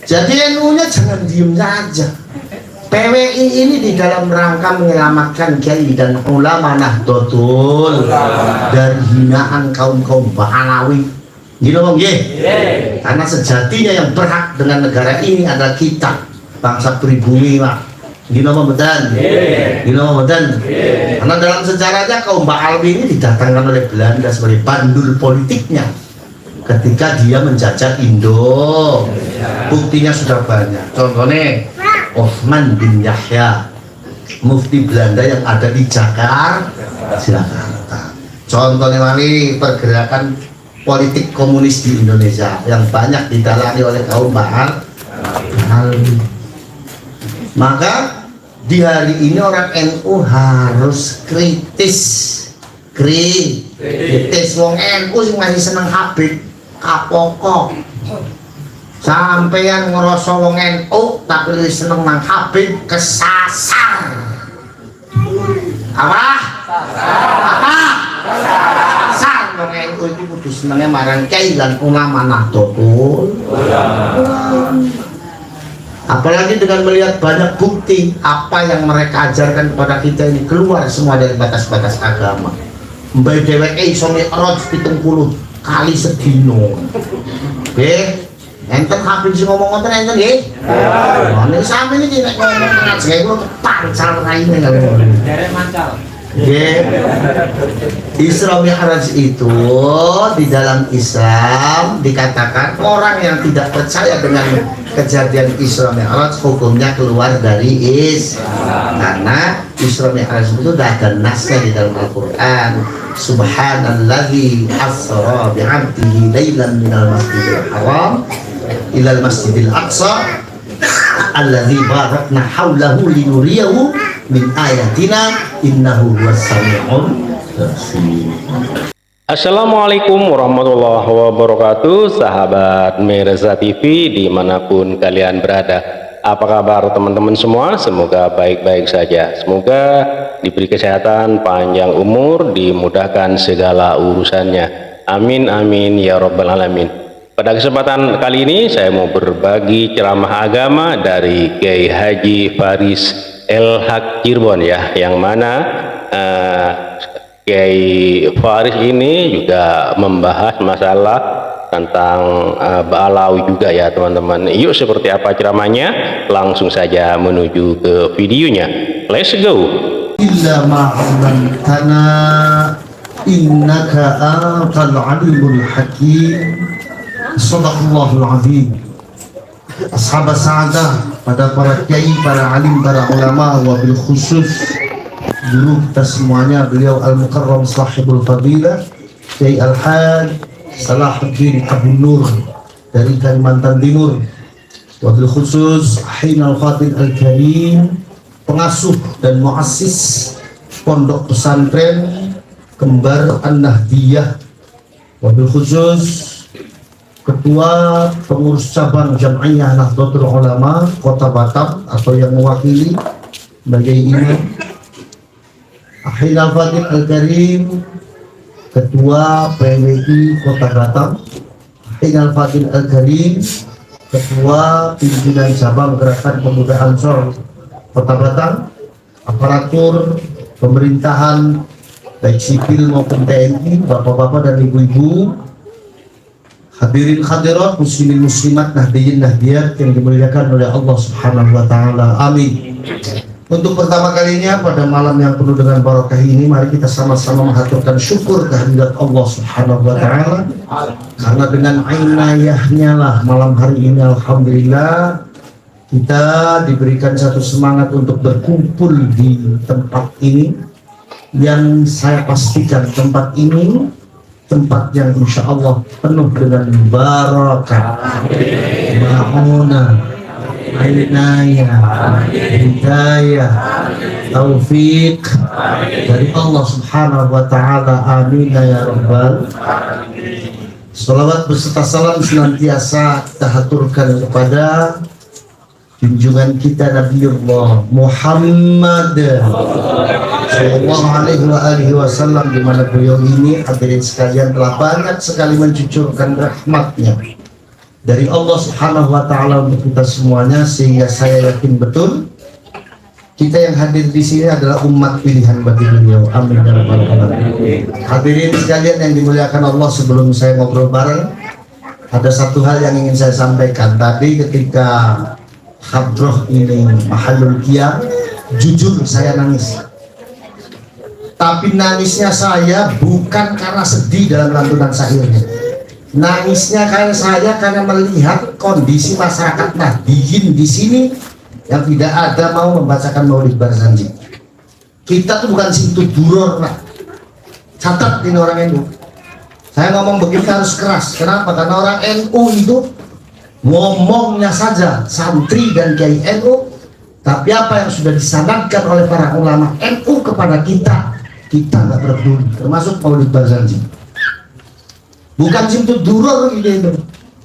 Jadi NU-nya jangan diem saja. PWI ini di dalam rangka menyelamatkan kiai dan ulama Nahdlatul dari hinaan kaum-kaum Baalawi. Gitu Bang, karena sejatinya yang berhak dengan negara ini adalah kita, bangsa pribumi, Pak. Gitu Bang, betul? Gitu Bang, betul? Karena dalam sejarahnya kaum Baalawi ini didatangkan oleh Belanda sebagai bandul politiknya ketika dia menjajah Indo. Buktinya sudah banyak. Contohnya Osman bin Yahya, mufti Belanda yang ada di Jakarta. Contohnya wali pergerakan politik komunis di Indonesia yang banyak didalangi oleh kaum Baalawi. Maka di hari ini orang NU harus kritis. Kritis. Wong NU sing masih seneng Habib kapokok. Sampeyan ngerasa wong NU tapi lebih seneng nang Habib, kesasar. Apa? Kesasar. Wong NU itu kudu senengnya marang kiai lan ulama Nahdlatul. Apalagi dengan melihat banyak bukti apa yang mereka ajarkan kepada kita ini keluar semua dari batas-batas agama. Mbak dheweke iso mi'raj 70 kali sedino. Nggih. Enten Habib sing ngomong ngoten enten nggih? Lah nek sampe iki nek ngomong ngaji kula kepancal raine kalau. Derek mancal. Nggih. Isra Mi'raj itu di dalam Islam dikatakan orang yang tidak percaya dengan kejadian Isra Mi'raj hukumnya keluar dari Islam. Karena Isra Mi'raj itu sudah ada nasnya di dalam Al-Qur'an. Subhanalladzi asra bi'abdihi lailan minal masjidil haram ilal masjidil aqsa alladzi barakna haulahu linuriyahu min ayatina innahu huwas sami'ul basir. Assalamualaikum warahmatullahi wabarakatuh, sahabat Mirza TV dimanapun kalian berada. Apa kabar teman-teman semua? Semoga baik-baik saja. Semoga diberi kesehatan, panjang umur, dimudahkan segala urusannya. Amin amin ya rabbal alamin. Pada kesempatan kali ini saya mau berbagi ceramah agama dari Kiai Haji Faris El-Haq Cirebon ya, yang mana Kiai Faris ini juga membahas masalah tentang Baalawi juga ya teman-teman. Yuk seperti apa ceramahnya? Langsung saja menuju ke videonya. Let's go. Illa ma'amantana innaka antal alimul hakim. Shadaqallahul azim. Ashab sa'adah, pada para kiai, para alim, para ulama, wabil khusus guru kita semuanya, beliau Al-Mukarram Sahibul Fadilah Kiai Al-Haj Salahuddin Abu Nur dari Kalimantan Timur, wabil khusus Hinal Fatin Al-Karim, pengasuh dan muassis pondok pesantren Kembar An-Nahdiyah, wabil khusus Ketua Pengurus Cabang Jam'iyah Nahdlatul Ulama Kota Batam atau yang mewakili sebagai imam, Hinal Fatin Al-Karim, Ketua PWI Kota Batam, Hinal Fatin Al-Karim, Ketua Pimpinan Cabang Gerakan Pemuda Ansor Kota Batam, aparatur pemerintahan baik sipil maupun TNI, bapak-bapak dan ibu-ibu, hadirin hadirat, muslimin muslimat, nahdiyin nahdiyat yang dimuliakan oleh Allah Subhanahu wa taala. Amin. Untuk pertama kalinya pada malam yang penuh dengan barakah ini, mari kita sama-sama mengaturkan syukur kehadirat Allah Subhanahu wa taala. Karena dengan inayahnya lah malam hari ini alhamdulillah kita diberikan satu semangat untuk berkumpul di tempat ini, yang saya pastikan tempat ini tempat yang insya Allah penuh dengan barakah, ma'unah, inayah, hidayah, taufik dari Allah Subhanahu wa taala. Amin ya rabbal. Salawat beserta salam senantiasa kita haturkan kepada junjungan kita Nabiullah Muhammad Sallallahu alaihi wasallam, di mana beliau ini hadirin sekalian telah banyak sekali mencucurkan rahmatnya dari Allah Subhanahu wa Ta'ala untuk kita semuanya, sehingga saya yakin betul kita yang hadir di sini adalah umat pilihan bagi beliau. Amin ya rabbal alamin. Hadirin sekalian yang dimuliakan Allah, sebelum saya ngobrol bareng, ada satu hal yang ingin saya sampaikan. Tadi ketika hadroh ini mahallul qiyam, jujur saya nangis. Tapi nangisnya saya bukan karena sedih dalam lantunan syairnya. Nangisnya karena melihat kondisi masyarakat Nahdiyin di sini yang tidak ada mau membacakan Maulid Barzanji. Kita tuh bukan situ duror, Pak. Catat ini orang NU. Saya ngomong begini harus keras. Kenapa? Karena orang NU itu ngomongnya saja santri dan kiai NU, tapi apa yang sudah disanadkan oleh para ulama NU kepada kita nggak peduli. Termasuk Maulid Barzanji. Bukan situ duror gitu.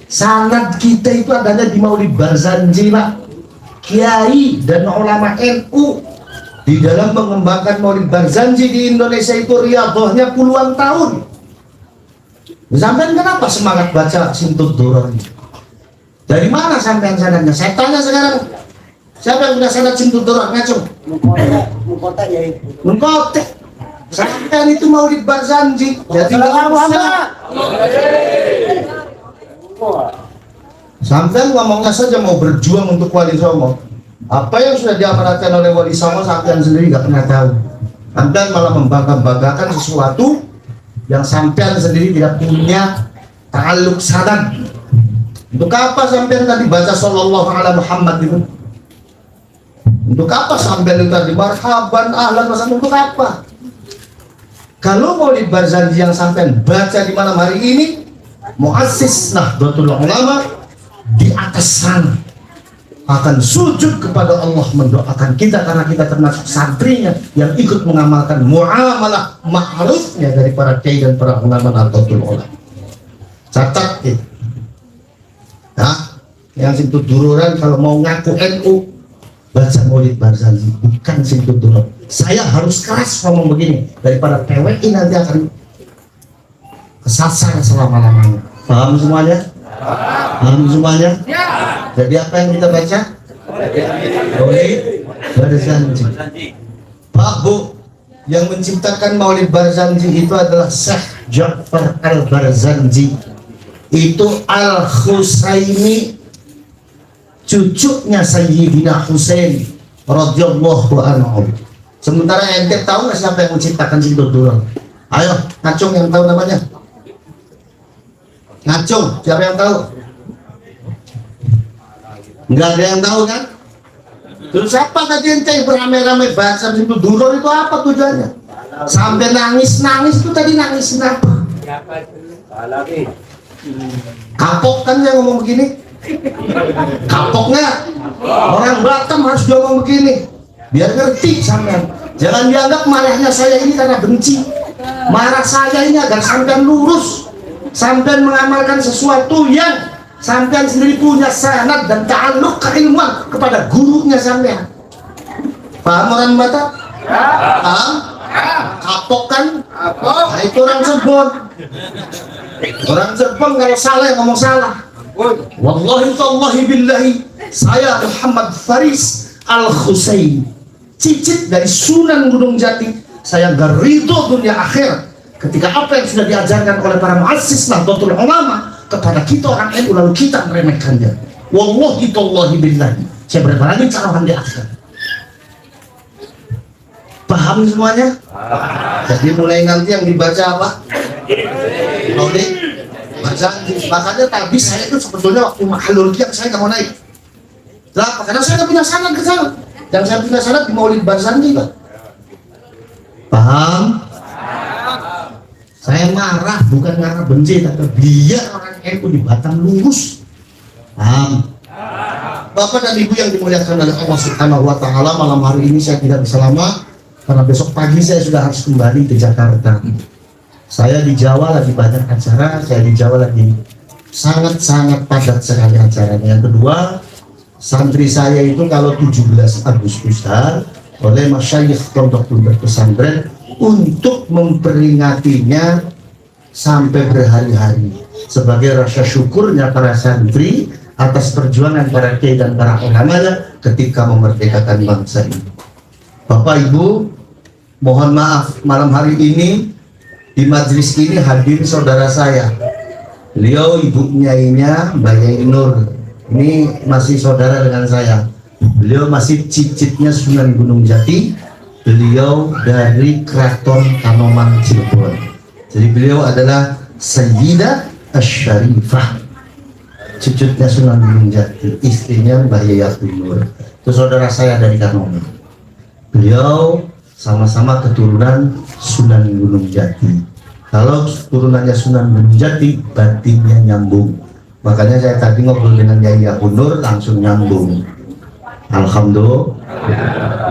Sanad kita itu adanya di Maulid Barzanji, Pak. Kiai dan ulama NU di dalam mengembangkan Maulid Barzanji di Indonesia itu riyadhahnya puluhan tahun. Sampean kenapa semangat baca Sintut Duror? Dari mana sampean sanadnya? Saya tanya sekarang, siapa yang punya sanad Sintut Duror? Ngacung. Mengkota ya itu. Mengkota. Sampean itu Maulid Barzanji. Jadi sampean ngomongnya saja mau berjuang untuk Wali Songo. Apa yang sudah diamanatkan oleh Wali Songo sampean sendiri nggak pernah tahu. Sampean malah membangga-banggakan sesuatu yang sampean sendiri tidak punya ta'alluq sanad. Untuk apa sampean tadi baca sallallahu ala Muhammad itu? Untuk apa sampean itu tadi marhaban ahlan wasallam, untuk apa? Kalau Maulid Barzanji yang sampean baca di malam hari ini, muassis Nahdlatul Ulama di atas sana akan sujud kepada Allah mendoakan kita, karena kita termasuk santrinya yang ikut mengamalkan muamalah ma'rufnya dari para kiai dan para ulama Nahdlatul Ulama. Catat itu. Nah, yang Sintut Duroran kalau mau ngaku NU baca Maulid Barzanji, bukan Sintut Duror. Saya harus keras ngomong begini daripada PWI nanti akan kesasar selama-lamanya. Paham semuanya? Paham semuanya? Ya. Jadi apa yang kita baca? Maulid Barzanji. Pak Bu, yang menciptakan Maulid Barzanji itu adalah Syekh Ja'far Al-Barzanji. Itu Al-Husaini, cucunya Sayyidina Husain radhiyallahu anhu. Sementara ente tahu nggak siapa yang menciptakan Sintut Duror? Ayo, ngacung yang tahu namanya. Ngacung, siapa yang tahu? Nggak ada yang tahu kan? Terus siapa tadi ente yang beramai-ramai baca Sintut Duror itu apa tujuannya? Sampai nangis-nangis itu tadi nangisin apa? Kapok kan yang ngomong begini? Kapoknya orang Batam harus ngomong begini biar ngerti sampean. Jangan dianggap marahnya saya ini karena benci. Marah saya ini agar sampean lurus, sampean mengamalkan sesuatu yang sampean sendiri punya sanad dan ta'alluq keilmuan kepada gurunya sampean. Paham orang Batak? Paham? Kapok kan? Nah, itu orang Cirebon. Orang Cirebon kalau salah yang ngomong salah. Wallahi tallahi billahi, saya Muhammad Faris Al-Husain, cicit dari Sunan Gunung Jati. Saya gak ridho dunia akhir ketika apa yang sudah diajarkan oleh para muassis Nahdlatul Ulama kepada kita orang NU lalu kita meremehkannya. Wallahi tallahi billahi, saya berapa lagi taruhan di akhir. Paham semuanya? Jadi mulai nanti yang dibaca apa? Maulid Barzanji. Makanya tadi saya itu sebetulnya waktu mahallul qiyam saya nggak mau naik. Kenapa? Karena saya nggak punya sanad ke sana. Yang saya punya sanad di Maulid Barzanji, Pak. Paham? Saya marah bukan karena benci, tapi biar orang NU di Batam lurus. Paham? Bapak dan Ibu yang dimuliakan oleh Allah Subhanahu wa Ta'ala, malam hari ini saya tidak bisa lama karena besok pagi saya sudah harus kembali ke Jakarta. Saya di Jawa lagi banyak acara, saya di Jawa lagi sangat-sangat padat sekali acaranya. Yang kedua, santri saya itu kalau 17 Agustusan oleh masyayikh Pondok Pesantren untuk memperingatinya sampai berhari-hari. sebagai rasa syukurnya para santri atas perjuangan para kiai dan para ulamanya ketika memerdekakan bangsa ini. Bapak Ibu, mohon maaf malam hari ini di majelis ini hadir saudara saya. Beliau ibu nyainya Mbak Yai Nur. Ini masih saudara dengan saya. Beliau masih cicitnya Sunan Gunung Jati. Beliau dari Keraton Kanoman Cirebon. Jadi beliau adalah Sayyidah Asy-Syarifah, cucunya Sunan Gunung Jati, istrinya Mbak Yai Nur. Itu saudara saya dari Kanoman. Beliau sama-sama keturunan Sunan Gunung Jati. Kalau turunannya Sunan Gunung Jati, batinnya nyambung. Makanya saya tadi ngobrol dengan Yai Nur langsung nyambung. Alhamdulillah,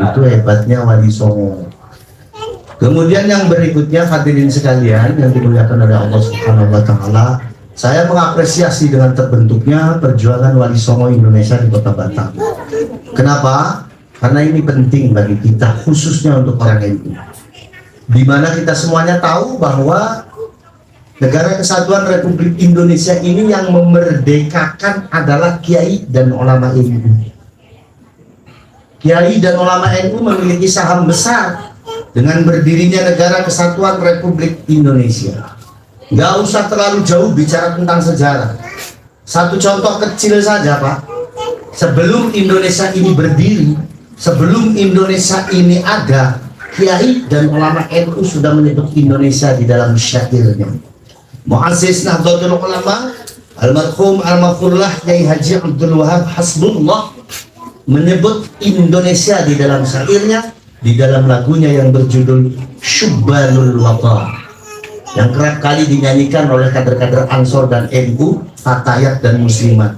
itu hebatnya Wali Songo. Kemudian yang berikutnya, hadirin sekalian yang dimuliakan oleh Allah Subhanahu wa Ta'ala, saya mengapresiasi dengan terbentuknya perjuangan Wali Songo Indonesia di Kota Batam. Kenapa? Karena ini penting bagi kita, khususnya untuk orang NU. Di mana kita semuanya tahu bahwa Negara Kesatuan Republik Indonesia ini yang memerdekakan adalah Kiai dan ulama NU. Kiai dan ulama NU memiliki saham besar dengan berdirinya Negara Kesatuan Republik Indonesia. Nggak usah terlalu jauh bicara tentang sejarah. Satu contoh kecil saja, Pak. Sebelum Indonesia ini berdiri, sebelum Indonesia ini ada, Kiai dan ulama NU sudah menyebut Indonesia di dalam syairnya. Mu'assis Nahdlatul Ulama, almarhum almarhumlah Kiai Haji Abdul Wahab Hasbullah menyebut Indonesia di dalam syairnya, di dalam lagunya yang berjudul Syubbanul Watan, yang kerap kali dinyanyikan oleh kader-kader Ansor dan NU, Fatayat dan Muslimat.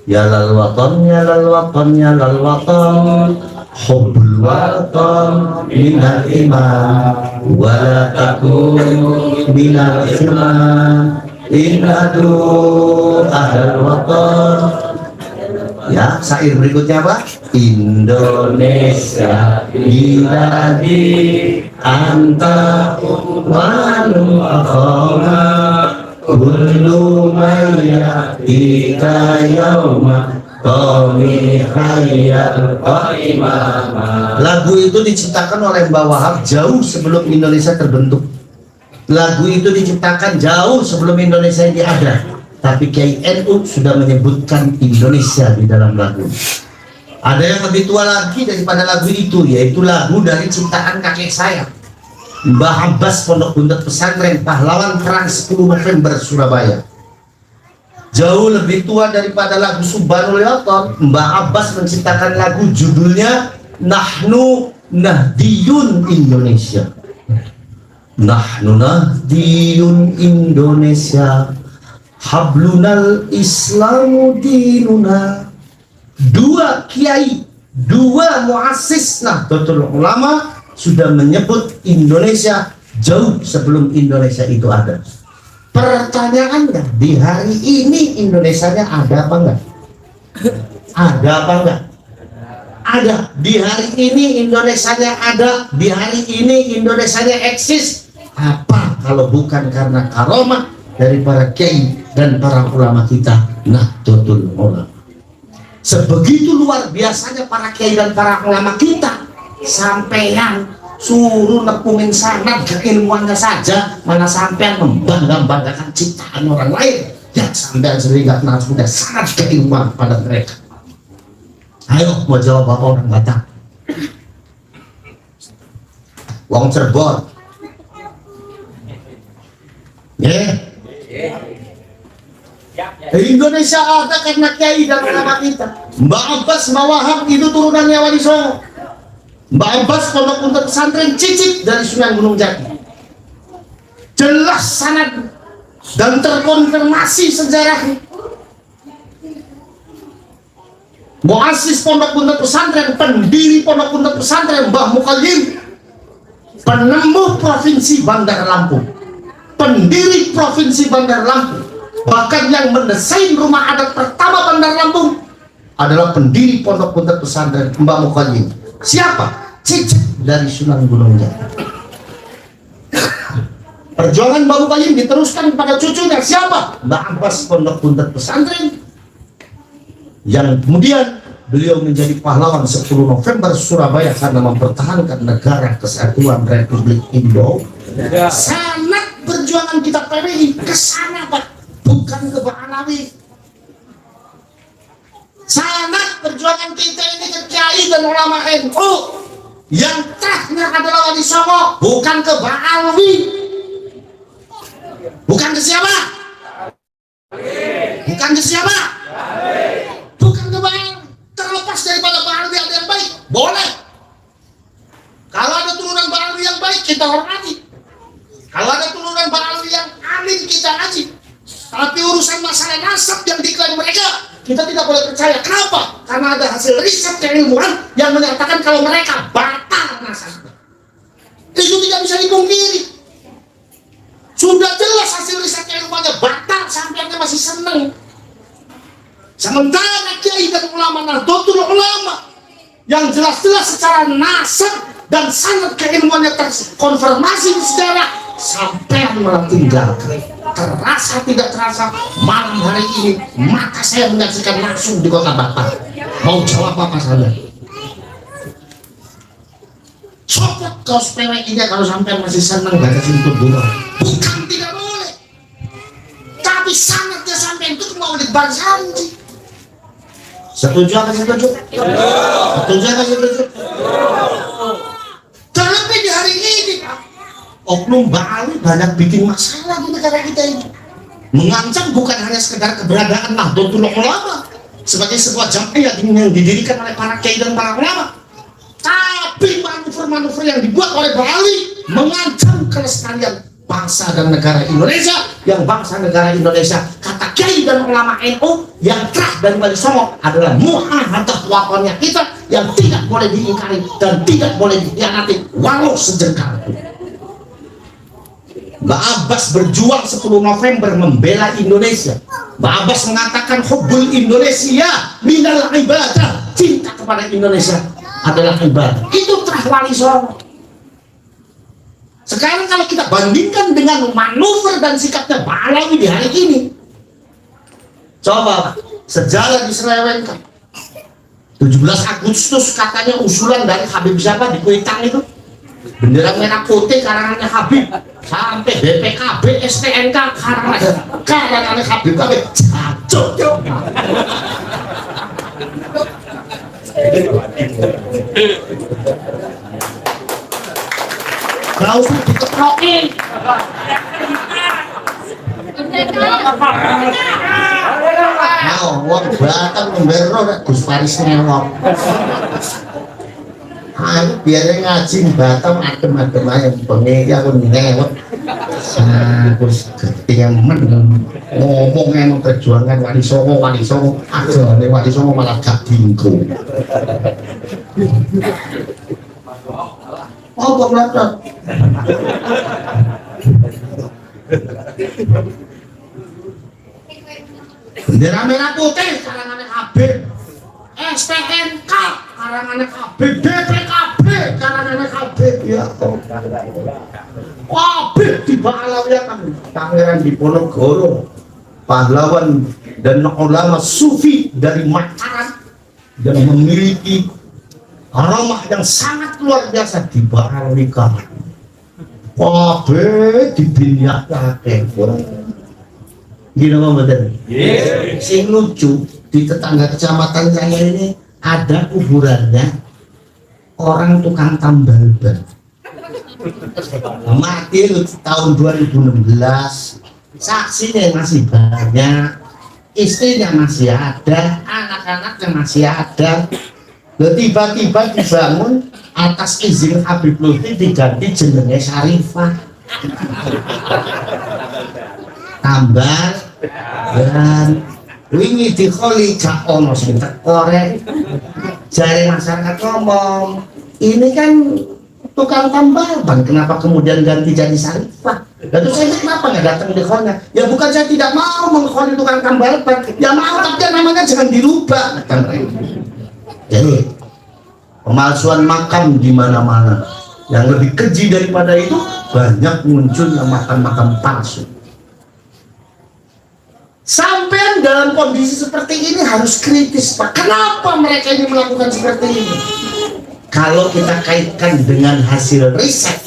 Ya lal watan, ya lal watan, ya lal watan, hubbul watan minal iman, wala takun minal iman, innadu ahlal watan. Ya, syair berikutnya apa? Indonesia biladi anta wanu akhoma kullu mayyatika yauma qawmi khayyal qaimama. Lagu itu diciptakan oleh Mbah Wahab jauh sebelum Indonesia terbentuk. Lagu itu diciptakan jauh sebelum Indonesia ini ada. Tapi Kiai NU sudah menyebutkan Indonesia di dalam lagu. Ada yang lebih tua lagi daripada lagu itu, yaitu lagu dari ciptaan kakek saya, Mbah Abbas Pondok Buntet Pesantren Pahlawan Perang 10 November Surabaya. Jauh lebih tua daripada lagu Subhanul Watan. Mbah Abbas menciptakan lagu judulnya Nahnu Nahdiyun Indonesia. Nahnu Nahdiyun Indonesia, Hablunal Islamu dinuna. Dua kiai, dua muassis Nahdlatul Ulama sudah menyebut Indonesia jauh sebelum Indonesia itu ada. Pertanyaannya, di hari ini Indonesianya ada apa enggak? Ada apa enggak? Ada. Di hari ini Indonesianya ada, di hari ini Indonesianya eksis. Apa kalau bukan karena karomah dari para kiai dan para ulama kita Nahdlatul Ulama. Sebegitu luar biasanya para kiai dan para ulama kita, sampean suruh nepungin sanad keilmuannya saja, mana sampean membangga-banggakan ciptaan orang lain yang sampean sendiri nggak pernah punya sanad keilmuan pada mereka. Ayo, mau jawab apa orang Batak? Wong Cirebon. Indonesia ada karena kiai dan ulama kita. Mbak Abbas, Mbak Wahab itu turunannya Wali Songo. Mbak Abbas Pondok Buntet Pesantren cicit dari Sunan Gunung Jati. Jelas sanad dan terkonfirmasi sejarahnya. Muassis Pondok Buntet Pesantren, pendiri Pondok Buntet Pesantren Mbah Mukallim, penemuh Provinsi Bandar Lampung, pendiri Provinsi Bandar Lampung, bahkan yang mendesain rumah adat pertama Bandar Lampung adalah pendiri Pondok Buntet Pesantren Mbah Mukallim. Siapa? Cicit dari Sunan Gunung Jati. Perjuangan Babu Kayim diteruskan kepada cucunya siapa? Mbak Abbas Pondok Buntet Pesantren, yang kemudian beliau menjadi pahlawan 10 November Surabaya karena mempertahankan negara kesatuan Republik Indonesia. Sangat perjuangan kita PBI ke sana, Pak, bukan ke Ba'alawi. Sangat perjuangan kita ini ke Kiai dan ulama NU yang terakhir adalah Wali Songo, bukan ke Ba'alawi. Bukan ke siapa? Bukan ke siapa? Bukan ke Ba'alawi. Terlepas daripada Ba'alawi ada yang baik, boleh. Kalau ada turunan Ba'alawi yang baik, kita hormati. Kalau ada turunan Ba'alawi yang alim, kita ngaji. Tapi urusan masalah nasab yang diklaim mereka, kita tidak boleh percaya. Kenapa? Karena ada hasil riset keilmuan yang menyatakan kalau mereka batal nasabnya. Itu tidak bisa dipungkiri. Sudah jelas hasil riset keilmuannya batal, sampeannya masih seneng. Sementara kiai dan ulama Nahdlatul Ulama yang jelas-jelas secara nasab dan sanad keilmuannya terkonfirmasi di sejarah, sampean malah tinggalkan. Terasa tidak terasa malam hari ini mata saya menyaksikan langsung di kota Batak. Mau jawab apa saja? Copot kaos PWI-nya kalau sampai masih senang baca Sintul Bunga. Bukan tidak boleh, tapi sangatnya sampai itu mau dibansanji. Setuju apa setuju? Setuju apa setuju? Terlebih di hari ini, Pak, oknum Ba'alawi banyak bikin masalah di negara kita ini. Mengancam bukan hanya sekedar keberadaan Nahdlatul Ulama sebagai sebuah jamaah yang didirikan oleh para kiai dan para ulama, tapi manuver-manuver yang dibuat oleh Ba'alawi mengancam kelestarian bangsa dan negara Indonesia. Yang bangsa negara Indonesia, kata kiai dan ulama NU yang terah dan Wali Songo, adalah mu'ahadah watonnya kita yang tidak boleh diingkari dan tidak boleh dikhianati walau sejengkal. Mbak Abbas berjuang 10 November membela Indonesia. Mbak Abbas mengatakan hubbul Indonesia minal ibadah, cinta kepada Indonesia adalah ibadah. Itu terah Wali Songo. Sekarang kalau kita bandingkan dengan manuver dan sikapnya Ba'alawi di hari ini, coba sejalan diselewengkan. 17 Agustus katanya usulan dari Habib siapa di Kuitang itu, bendera merah putih karangannya Habib, sampai BPKB STNK karangannya Habib KB jatuh. Gak usah dikeprokin. Nah, wong Batam membero Gus Paris ngewok. Aku biar ngaji Batam adem-adem aja bengi aku ngewok. Gus ketemen ngomong emang perjuangan Wali Songo ada Wali Songo malah gak bingko. Oh, pemerintah. Bendera merah putih karangannya Habib, STNK karangannya Habib, BPKB karangannya Habib. Ya Habib di Ba'alawi kan Pangeran Diponegoro, pahlawan dan ulama sufi dari Mataram yang memiliki aromah yang sangat luar biasa di Ba'alawi kan. Kabeh dibinyakke. Gini apa betul? Sing lucu di tetangga kecamatan saya ini ada kuburannya orang tukang tambal ban. Mati tahun 2016. Saksinya masih banyak, istrinya masih ada, anak-anaknya masih ada. Tiba-tiba dibangun atas izin Habib Lutfi diganti jenenge Syarifah. Tambal dan wingi dikholi gak ono sing teko rek. Jare masyarakat ngomong, ini kan tukang tambal ban, kenapa kemudian ganti jadi Syarifah? Lalu saya kenapa nggak datang dikholnya? Ya bukan saya tidak mau mengkholi tukang tambal ban, ya mau tapi namanya jangan dirubah. Jadi pemalsuan makam di mana-mana. Yang lebih keji daripada itu, banyak munculnya makam-makam palsu. Sampai dalam kondisi seperti ini harus kritis, Pak. Kenapa mereka ini melakukan seperti ini? Kalau kita kaitkan dengan hasil riset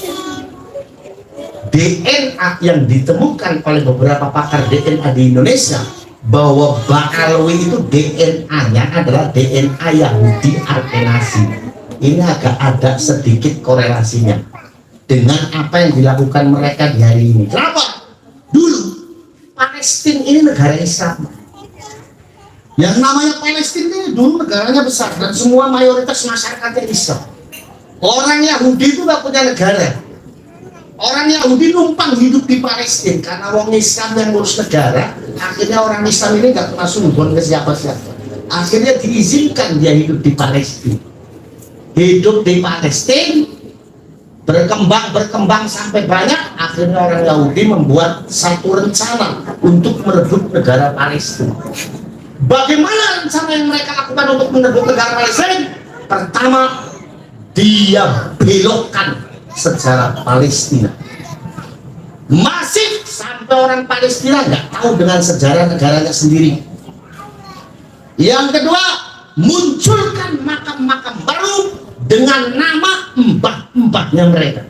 DNA yang ditemukan oleh beberapa pakar DNA di Indonesia, bahwa Ba'alwi itu DNA-nya adalah DNA Yahudi Arkenasi. Ini agak ada sedikit korelasinya dengan apa yang dilakukan mereka di hari ini. Kenapa? Dulu Palestina ini negara Islam. Yang namanya Palestina ini dulu negaranya besar dan semua mayoritas masyarakatnya Islam. Orang Yahudi itu gak punya negara. Orang Yahudi numpang hidup di Palestina karena orang Islam yang ngurus negara. Akhirnya orang Islam ini gak pernah sumbon ke siapa-siapa. Akhirnya diizinkan dia hidup di Palestina. Hidup di Palestina, berkembang sampai banyak. Akhirnya orang Yahudi membuat satu rencana untuk merebut negara Palestina. Bagaimana rencana yang mereka lakukan untuk merebut negara Palestina? Pertama, dia belokkan sejarah Palestina. Masif sampai orang Palestina nggak tahu dengan sejarah negaranya sendiri. Yang kedua, munculkan makam-makam baru dengan nama mbah-mbahnya mereka.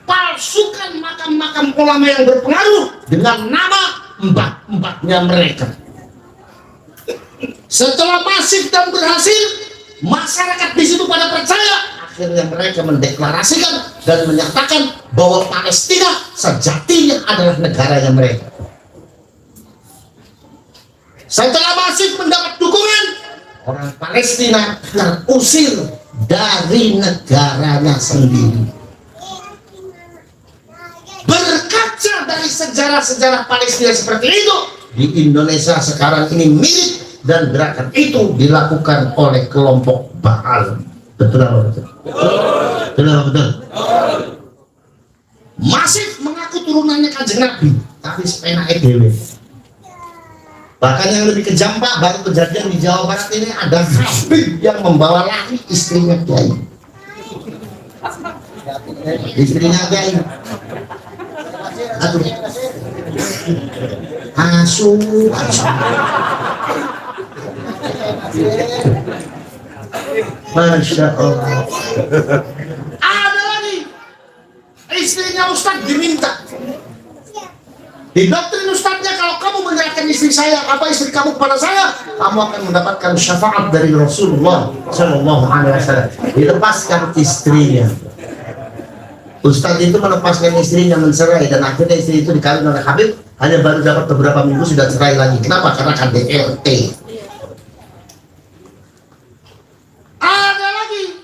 Palsukan makam-makam ulama yang berpengaruh dengan nama mbah-mbahnya mereka. Setelah masif dan berhasil, masyarakat di situ pada percaya. Akhirnya mereka mendeklarasikan dan menyatakan bahwa Palestina sejatinya adalah negaranya mereka. Setelah masif mendapat dukungan, orang Palestina terusir dari negaranya sendiri. Berkaca dari sejarah-sejarah Palestina seperti itu, di Indonesia sekarang ini mirip, dan gerakan itu dilakukan oleh kelompok Baal. Betul apa betul? Betul apa betul? Masif mengaku turunannya Kanjeng Nabi, tapi sepena EDW. Bahkan yang lebih kejam, Pak, baru kejadian di Jawa Barat ini ada Habib yang membawa lari istrinya Kiai. Istrinya Kiai. Aduh. Asu. Masya Allah. Ada lagi istrinya Ustadz diminta. Di doktrin Ustadznya, kalau kamu menyerahkan istri saya, apa istri kamu kepada saya, kamu akan mendapatkan syafaat dari Rasulullah Shallallahu Alaihi Wasallam. Dilepaskan istrinya. Ustadz itu melepaskan istrinya, mencerai, dan akhirnya istri itu dikawin oleh Habib. Hanya baru dapat beberapa minggu sudah cerai lagi. Kenapa? Karena KDRT. Ada lagi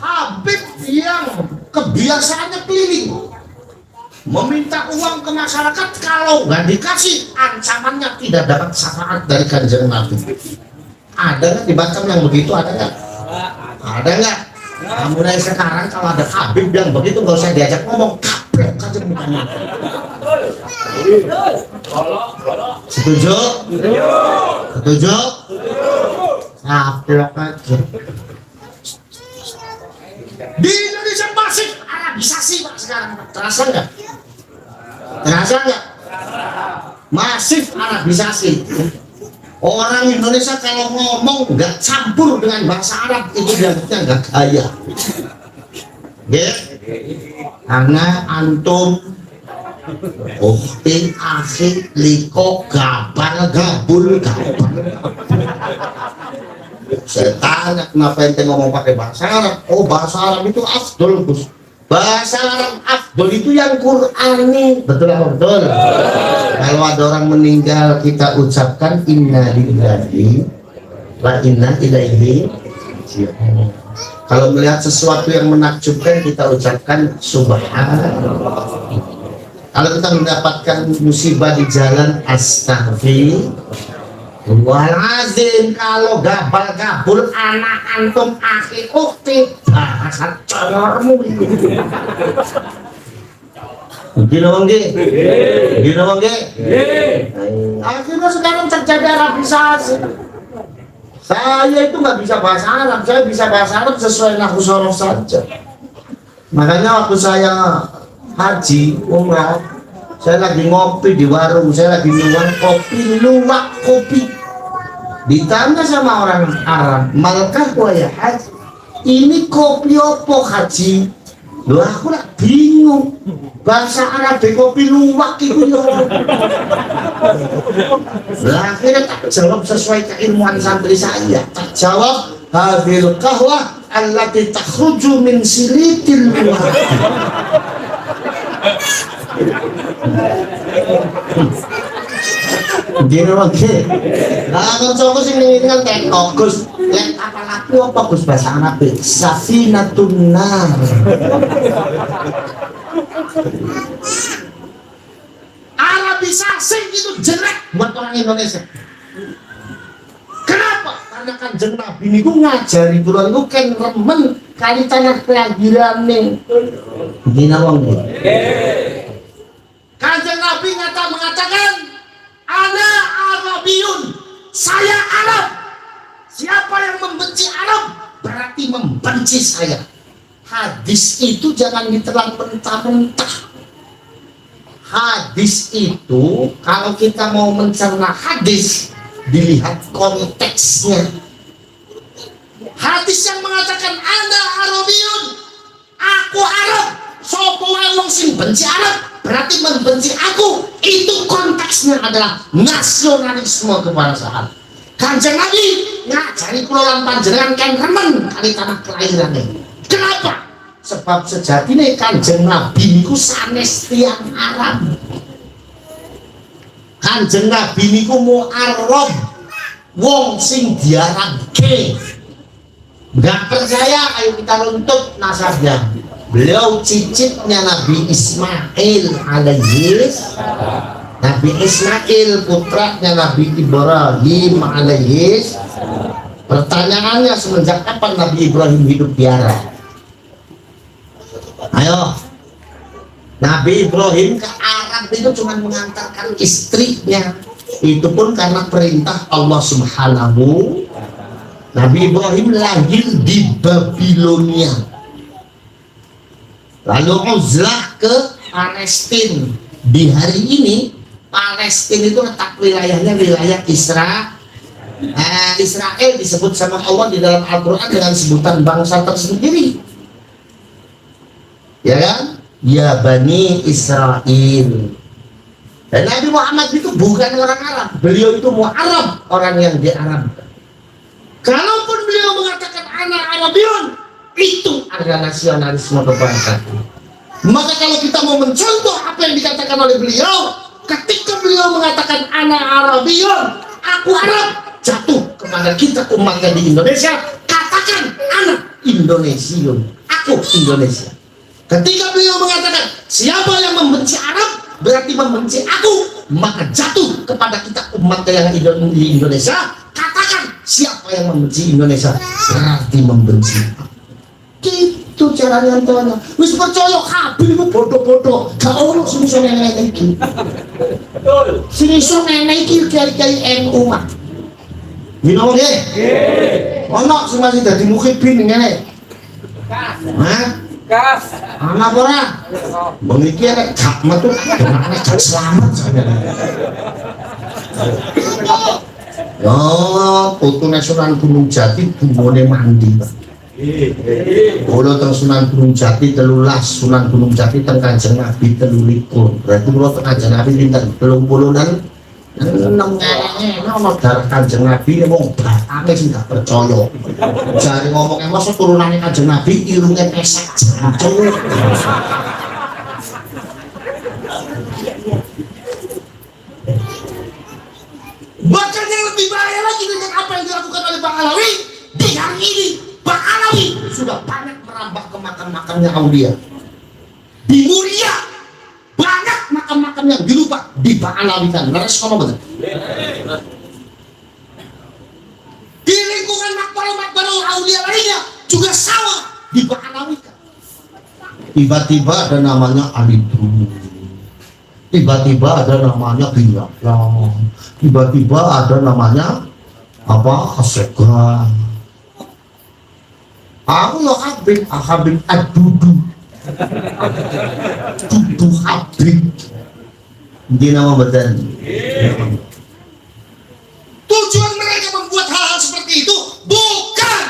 Habib yang kebiasaannya keliling, meminta uang ke masyarakat, kalau nggak dikasih ancamannya tidak dapat syafaat dari Kanjeng Nabi. Ada nggak di Batam yang begitu? Ada nggak? Ada nggak? Nah, mulai sekarang kalau ada Habib yang begitu, nggak usah diajak ngomong, kabrek aja mukanya. Setuju? Setuju? Kabrek aja. Di Indonesia masih Arabisasi, Pak, sekarang. Terasa nggak? Terasa nggak? Masif Arabisasi. Orang Indonesia kalau ngomong nggak campur dengan bahasa Arab, itu dianggapnya nggak gaya. Ya? Karena antum uktin akhir liko gabal gabul gabal. Saya tanya kenapa ente ngomong pakai bahasa Arab? Oh, bahasa Arab itu afdol, Gus. Bahasa Arab afdol itu yang Qur'ani. Betul apa betul? Kalau ada orang meninggal, kita ucapkan inna lillahi wa inna ilaihi raji'un. Kalau melihat sesuatu yang menakjubkan, kita ucapkan subhanallah. Kalau kita mendapatkan musibah di jalan, astaghfirullahaladzim. Kalau gabal-gabul anak antum akhi ukti, bahasa colormu itu. Gini wongge, gini wongge. Akhirnya sekarang terjadi Arabisasi. Saya itu nggak bisa bahasa Arab, saya bisa bahasa Arab sesuai nahwu sorof saja. Makanya waktu saya haji, umrah, saya lagi ngopi di warung, saya lagi luwak kopi. Ditanya sama orang Arab, malkah ya haji? Ini kopi opo haji? Loh aku lah bingung. Bahasa Arab di kopi luwak itu ya. Lah akhirnya tak jawab sesuai keilmuan santri saya. Tak jawab hadhil qahwah allati takhruju min silitil luwak. Gini oke. Nah, kancaku sing nginget teko, Gus, lek kapal aku apa Gus bahasa Arab? Safinatun nar. Arabisasi itu jelek buat orang Indonesia. Kenapa? Karena Kanjeng Nabi niku ngajari kula niku ken remen kali tanah kelahirane. Gini wong. Kanjeng Nabi mengatakan, ana Arabiyun, saya Arab. Siapa yang membenci Arab berarti membenci saya. Hadis itu jangan ditelan mentah-mentah. Hadis itu kalau kita mau mencerna hadis, dilihat konteksnya. Hadis yang mengatakan ana Arabiyun, aku Arab, sapa wae wong sing benci Arab berarti membenci aku. Itu konteksnya adalah nasionalisme kebangsaan. Kanjeng Nabi ngajari kula lan panjenengan kan remen kali tanah kelahirannya. Kenapa? Sebab sejatine Kanjeng Nabi niku sanes tiyang Arab. Kanjeng Nabi niku mu'arrab, wong sing diarabke. Nggak percaya, ayo kita runtut nasabnya. Beliau cicitnya Nabi Ismail alaihis. Nabi Ismail putranya Nabi Ibrahim alaihis. Pertanyaannya, semenjak kapan Nabi Ibrahim hidup di Arab? Ayo, Nabi Ibrahim ke Arab itu cuma mengantarkan istrinya. Itu pun karena perintah Allah Subhanahu. Nabi Ibrahim lahir di Babilonia, lalu uzlah ke Palestina. Di hari ini Palestina itu letak wilayahnya wilayah Israel disebut sama Allah di dalam Al-Quran dengan sebutan bangsa tersendiri, ya kan? Ya Bani Israel. Dan Nabi Muhammad itu bukan orang Arab, beliau itu Mu'arab, orang yang di Arab. Kalaupun beliau mengatakan anak Arabiyun, itu adalah nasionalisme kebangsaan. Maka kalau kita mau mencontoh apa yang dikatakan oleh beliau, ketika beliau mengatakan anak Arabiyun, aku Arab, jatuh kepada kita umatnya di Indonesia, katakan anak Indonesiun, aku Indonesia. Ketika beliau mengatakan siapa yang membenci Arab berarti membenci aku, maka jatuh kepada kita umatnya yang di Indonesia, katakan siapa yang membenci Indonesia berarti membenci aku. Gitu caranya tuanya. Wis percaya kabeh iku bodoh-bodoh. Gak ono sing iso ngene iki. Sing iso ngene iki kiai-kiai NU mah. Dino nggih? Nggih. Ono sing masih dadi mukhibin ngene. Hah? Gas. Ana apa ora? Wong iki nek gak metu nek gak selamat sampeyan. Ya, foto Sunan Gunung Jati bumone mandi, Pak. Kula teng Sunan Gunung Jati 13, Sunan Gunung Jati teng Kanjeng Nabi 13. Berarti kula teng Kanjeng Nabi pinten? 30-an. Nang ngene ana darah Kanjeng Nabi wong batake sing gak percaya. Jare ngomong mosok turunane Kanjeng Nabi irunge pesek jancuk. Bahkan yang lebih bahaya lagi dengan apa yang dilakukan oleh Bang Alawi di hari ini. Bang Alawi sudah banyak merambah ke makam-makamnya Aulia. Di Muria banyak makam-makam yang dirubah di Bang Alawi kan. Leres ngomong betul. Di lingkungan makbaro Aulia lainnya juga sama di Bang Alawi kan. Tiba-tiba ada namanya Ali Dulu. Tiba-tiba ada namanya Binyak. Tiba-tiba ada namanya apa asegan. Aku ya Habib Ad-Dudu. Dudu Habib. Ini nama badan. Tujuan mereka membuat hal-hal seperti itu bukan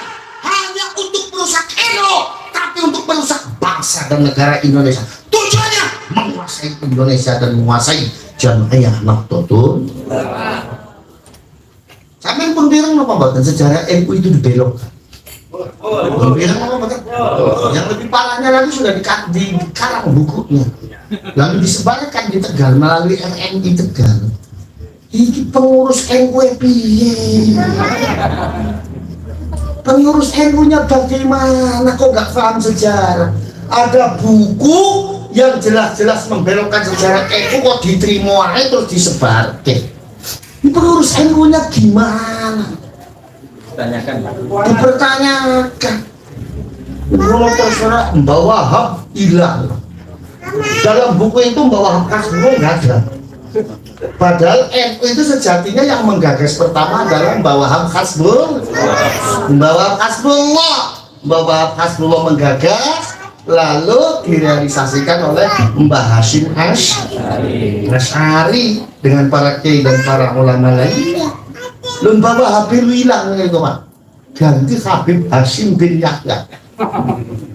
hanya untuk merusak Eno, tapi untuk merusak Bangsa dan negara Indonesia. tujuannya Menguasai Indonesia dan menguasai Jamiah Nahdlatul. Sampai pun bilang apa badan sejarah NU itu dibelokkan. Bilang apa badan? Yang lebih parahnya lagi sudah dikarang bukunya, lalu disebarkan di Tegal melalui RMI Tegal. Ini pengurus NU piye? Pengurus NU-nya bagaimana kok gak paham sejarah? Ada buku yang jelas-jelas membelokkan sejarah NU kok diterima aja terus disebarkan. Ini pengurus NU-nya gimana? Dipertanyakan. Kalau terserah Mbak Wahab hilang. Dalam buku itu Mbak Wahab Kasbul nggak ada. Padahal NU itu sejatinya yang menggagas pertama adalah Mbak Wahab Kasbul. Mbak Wahab Kasbullah. Mbak Wahab Kasbullah menggagas, lalu direalisasikan oleh Mbah Hashim Asy'ari dengan para kiai dan para ulama lainnya. Lalu Mbah Wahab hilang itu Pak. Ganti Habib Hashim bin Yahya.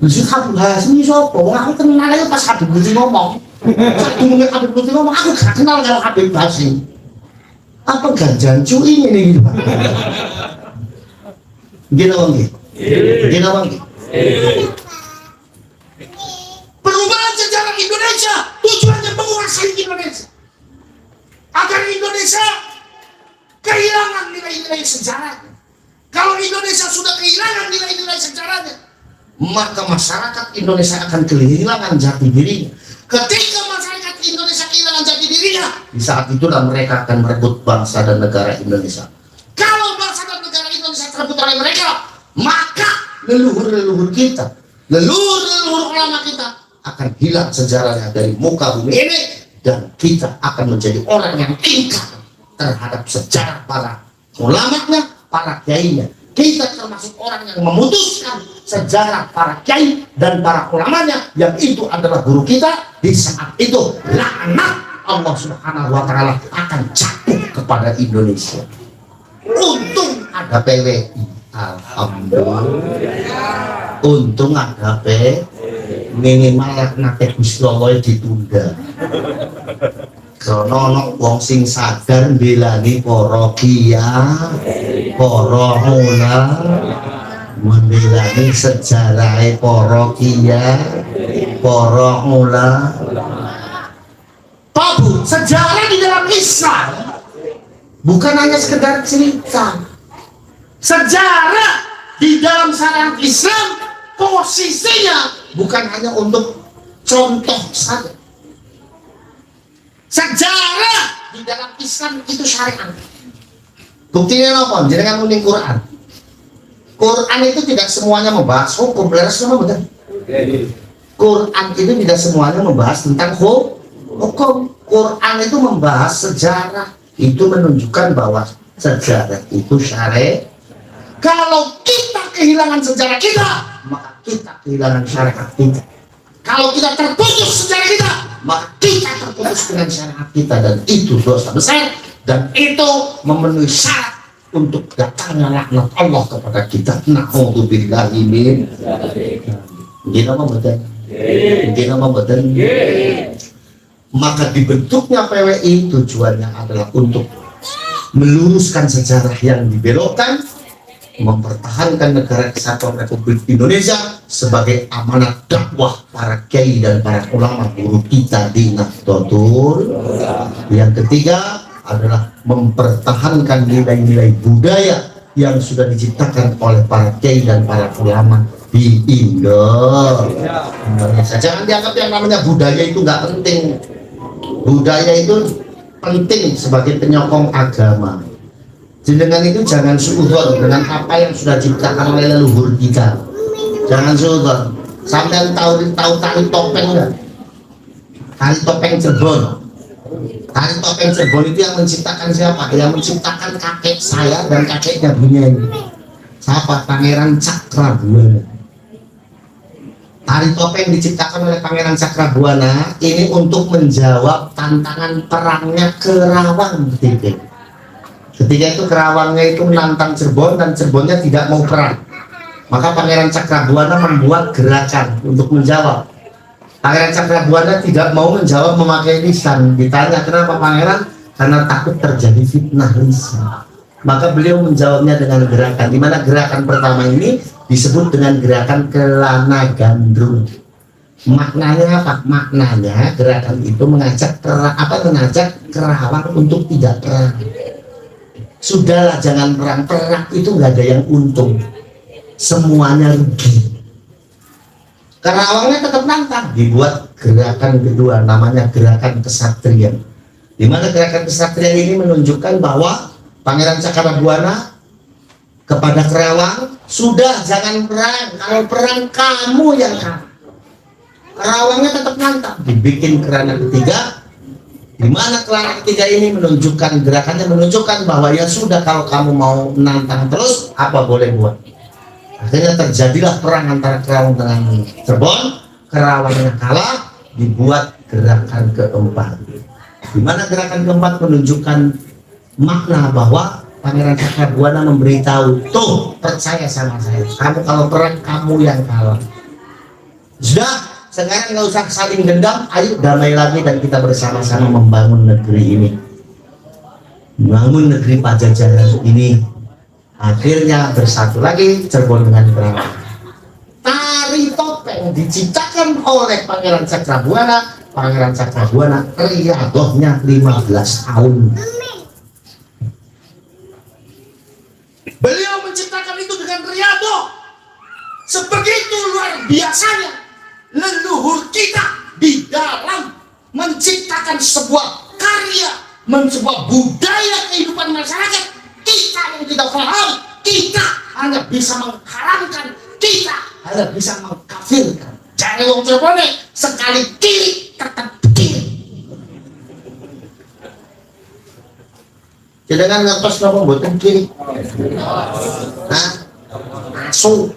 Si Habib Hashim ini siapa? Aku kenal aja pas Habib Lutfi ngomong. Saat ngomongin Habib Lutfi ngomong, aku gak kenal kalau Habib Hashim. Apa ganjan cuy ini gitu Pak? Gini bang, gini bang. perubahan sejarah Indonesia tujuannya menguasai Indonesia agar Indonesia kehilangan nilai-nilai sejarahnya. Kalau Indonesia sudah kehilangan nilai-nilai sejarahnya, Maka masyarakat Indonesia akan kehilangan jati dirinya. ketika masyarakat Indonesia kehilangan jati dirinya, Di saat itulah mereka akan merebut bangsa dan negara Indonesia. kalau bangsa dan negara Indonesia terebut oleh mereka, Maka leluhur-leluhur kita, leluhur ulama kita akan hilang sejarahnya dari muka bumi ini, dan kita akan menjadi orang yang ingkar terhadap sejarah para ulamanya, para kiainya. Kita termasuk orang yang memutuskan sejarah para kiai dan para ulamanya, yang itu adalah guru kita. Di saat itu laknat Allah Subhanahu wa Ta'ala akan jatuh kepada Indonesia. Untung ada PWI, alhamdulillah. Untung ada PWI, minimal laknatnya Gusti Allah ditunda. Karena ono wong sing sadar belani para kiai, para ulama, membelani sejarah para kiai, para ulama. Pak Bu, sejarah di dalam Islam bukan hanya sekedar cerita. Sejarah di dalam syariat Islam posisinya bukan hanya untuk contoh saja. Sejarah di dalam Islam itu syariat. Buktinya apa? Jangan nguning Quran. Quran itu tidak semuanya membahas hukum, benar semua betul. Quran itu tidak semuanya membahas tentang hukum. Quran itu membahas sejarah. Itu menunjukkan bahwa sejarah itu syariat. Kalau kita kehilangan sejarah kita, maka kita kehilangan syariat kita. Kalau kita terputus sejarah kita, maka kita terputus dengan syariat kita, dan itu dosa besar, dan itu memenuhi syarat untuk datangnya laknat Allah kepada kita. Na'udzubillahi min dzalik. Nama betul. Nama betul. Maka dibentuknya PWI tujuannya adalah untuk meluruskan sejarah yang dibelokkan, mempertahankan negara kesatuan Republik Indonesia sebagai amanat dakwah para kiai dan para ulama guru kita di Nahdlatul. Yang ketiga adalah mempertahankan nilai-nilai budaya yang sudah diciptakan oleh para kiai dan para ulama di Indonesia. Jangan dianggap yang namanya budaya itu nggak penting. Budaya itu penting sebagai penyokong agama. Jenengan itu jangan suudzon dengan apa yang sudah diciptakan oleh leluhur kita. Jangan suudzon. Sampai tahu tali topeng enggak? Tali topeng Cirebon. Tari topeng Cirebon itu yang menciptakan siapa? Yang menciptakan kakek saya dan kakeknya Bunyai. Siapa? Pangeran Cakrabuana. Tari topeng diciptakan oleh Pangeran Cakrabuana ini untuk menjawab tantangan perangnya Kerawang ketika itu Kerawangnya itu menantang Cirebon dan Cirebonnya tidak mau perang. Maka Pangeran Cakrabuana membuat gerakan untuk menjawab. Pangeran Cakrabuana tidak mau menjawab memakai lisan. Ditanya kenapa Pangeran? Karena takut terjadi fitnah lisan. Maka beliau menjawabnya dengan gerakan. Di mana gerakan pertama ini disebut dengan gerakan kelana gandrung. Maknanya apa? Maknanya gerakan itu mengajak Kerawang untuk tidak perang. Sudahlah jangan perang. Perang itu nggak ada yang untung. Semuanya rugi. Kerawangnya tetap nantang. Dibuat gerakan kedua namanya gerakan kesatrian. Di mana gerakan kesatrian ini menunjukkan bahwa Pangeran Cakrabuana kepada Kerawang, sudah jangan perang. Kalau perang kamu yang kalah. Kerawangnya tetap nantang. Dibikin kerana ketiga. Di mana kerana ketiga ini menunjukkan gerakannya menunjukkan bahwa ya sudah kalau kamu mau nantang terus apa boleh buat. Akhirnya terjadilah perang antara Kerawang dengan Cirebon. Kerawangnya kalah, dibuat gerakan keempat. Di mana gerakan keempat menunjukkan makna bahwa Pangeran Cakrabuana memberitahu, tuh percaya sama saya. Kamu kalau perang kamu yang kalah. Sudah, sekarang nggak usah saling dendam. Ayo damai lagi dan kita bersama-sama membangun negeri ini. Membangun negeri Pajajaran ini. Akhirnya bersatu lagi Cirebon dengan Kerawang. Tari topeng diciptakan oleh Pangeran Cakrabuana. Pangeran Cakrabuana riadohnya 15 tahun. Beliau menciptakan itu dengan riado. Sebegitu luar biasanya leluhur kita di dalam menciptakan sebuah karya, sebuah budaya kehidupan masyarakat. Kita yang tidak paham, kita hanya bisa mengharamkan, kita hanya bisa mengkafirkan. Jadi wong Cirebon sekali kiri tetap kiri. Jangan ngepas ngomong buatan kiri. Hah? Masuk.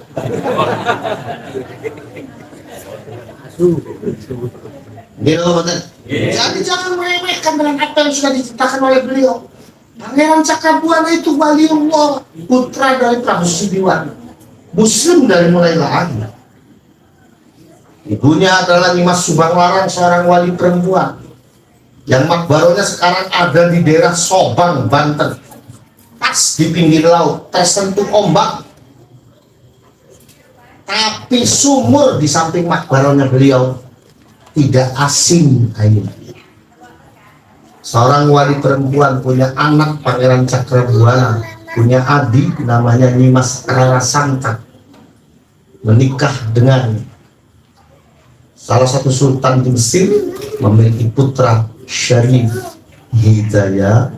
Gitu betul. Jadi jangan meremehkan dengan apa yang sudah diciptakan oleh beliau. Pangeran Cakrabuana itu waliullah, putra dari Prabu Sidiwani, Muslim dari mulai lahir. Ibunya adalah Nimas Subanglarang, seorang wali perempuan yang makbaronya sekarang ada di daerah Sobang, Banten. Pas di pinggir laut, tersentuh ombak. Tapi sumur di samping makbaronya beliau tidak asin airnya. Seorang wali perempuan punya anak Pangeran Cakrabuana, punya adik namanya Nimas Rara Santang, menikah dengan salah satu sultan di Mesir, memiliki putra Syarif Hidayah.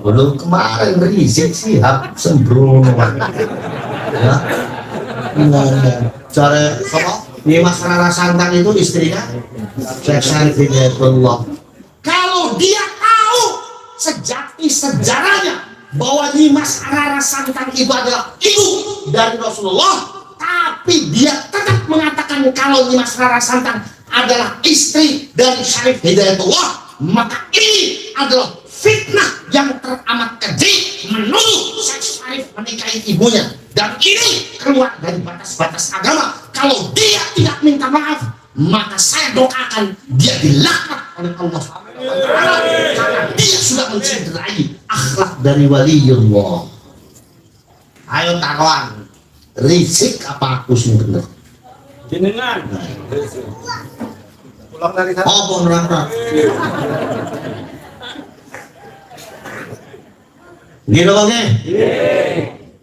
Belum kemarin Rizik Sihab sembrono ya. Cara apa? Nimas Rara Santang itu istrinya Syarif Hidayatullah. Kalau dia tahu sejati sejarahnya bahwa Nimas Rara Santang itu adalah ibu dari Rasulullah, tapi dia tetap mengatakan kalau Nimas Rara Santang adalah istri dari Syarif Hidayatullah, maka ini adalah fitnah yang teramat keji menuduh Syarif menikahi ibunya, dan ini keluar dari batas-batas agama. Kalau dia tidak minta maaf, maka saya doakan dia dilaknat oleh Allah karena dia sudah mencederai akhlak dari waliullah. Ayo taruhan Rizik apa aku sih bener? Jenengan. Pulang dari sana. Oh, neraka. Gitu oke?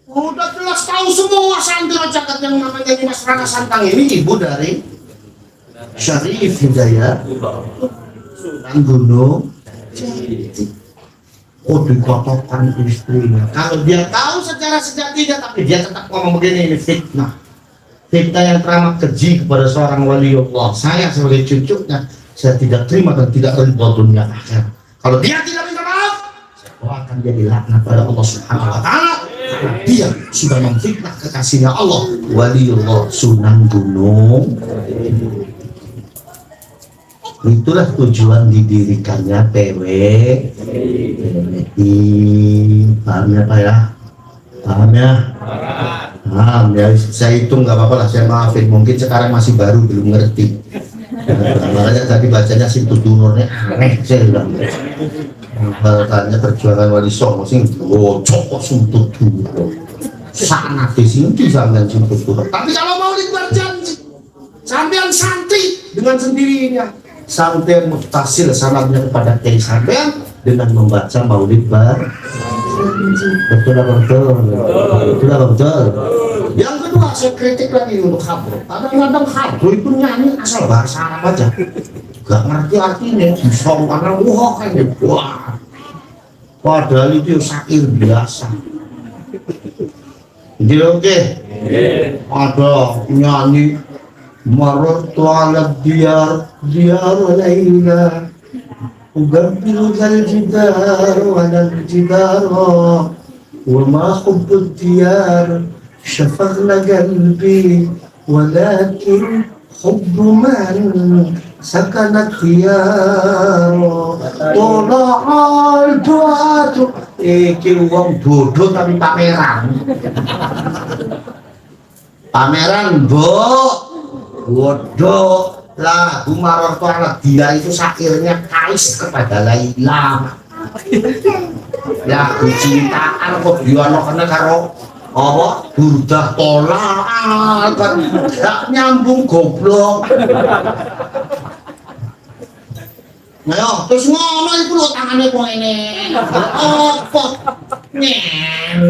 Udah jelas tahu semua santri jagat yang namanya Nimas Rara Santang Ini ibu dari Syarif Hidayah Sunan Gunung Jati. Oh, dikotokan istrinya. Kalau dia tahu secara sejatinya, tapi dia tetap ngomong begini, ini fitnah. Fitnah yang teramat keji kepada seorang waliullah. Saya sebagai cucunya, saya tidak terima dan tidak ridho dunia akhir. Kalau dia tidak minta maaf, saya akan jadi laknat pada Allah Subhanahu wa taala karena dia sudah memfitnah kekasihnya Allah, waliullah Sunan Gunung. Itulah tujuan didirikannya PWNI. Paham ya Pak ya? Paham ya? Paham ya, saya hitung nggak apa-apa lah, saya maafin, mungkin sekarang masih baru belum ngerti. Makanya tadi bacanya Sintu Dunurnya aneh, saya bilang tanya perjuangan Wali Songo sing bocok Sintu Dunur sangat di sini sampean Sintu Dunur. Tapi kalau mau berjanji sampean santri dengan sendirinya, sampean mutasil sanadnya kepada kiai sampean dengan membaca maulid bar. Betul apa betul? Betul apa betul? Yang kedua, saya kritik lagi untuk Habro. Kadang-kadang Habro itu nyanyi asal bahasa Arab aja, gak ngerti artinya, bisa karena wah kayak gitu. Wah, padahal itu syair biasa. Jadi oke, ada nyanyi marartu ala diyar Laila أقبل الجدار وأنا الجدار وما حب الديار شفغل قلبي ولكن حب من سكن الديار طلع الدعاة iki wong bodoh tapi pameran mbok bodoh. Lagu Marartu ala Diyar itu syairnya Kais kepada Laila. Lagu cintaan kok diono kena karo apa burdah tolak kan gak nyambung goblok. Nah, terus ngono iku lho tangane kok ngene. Apa? Nyen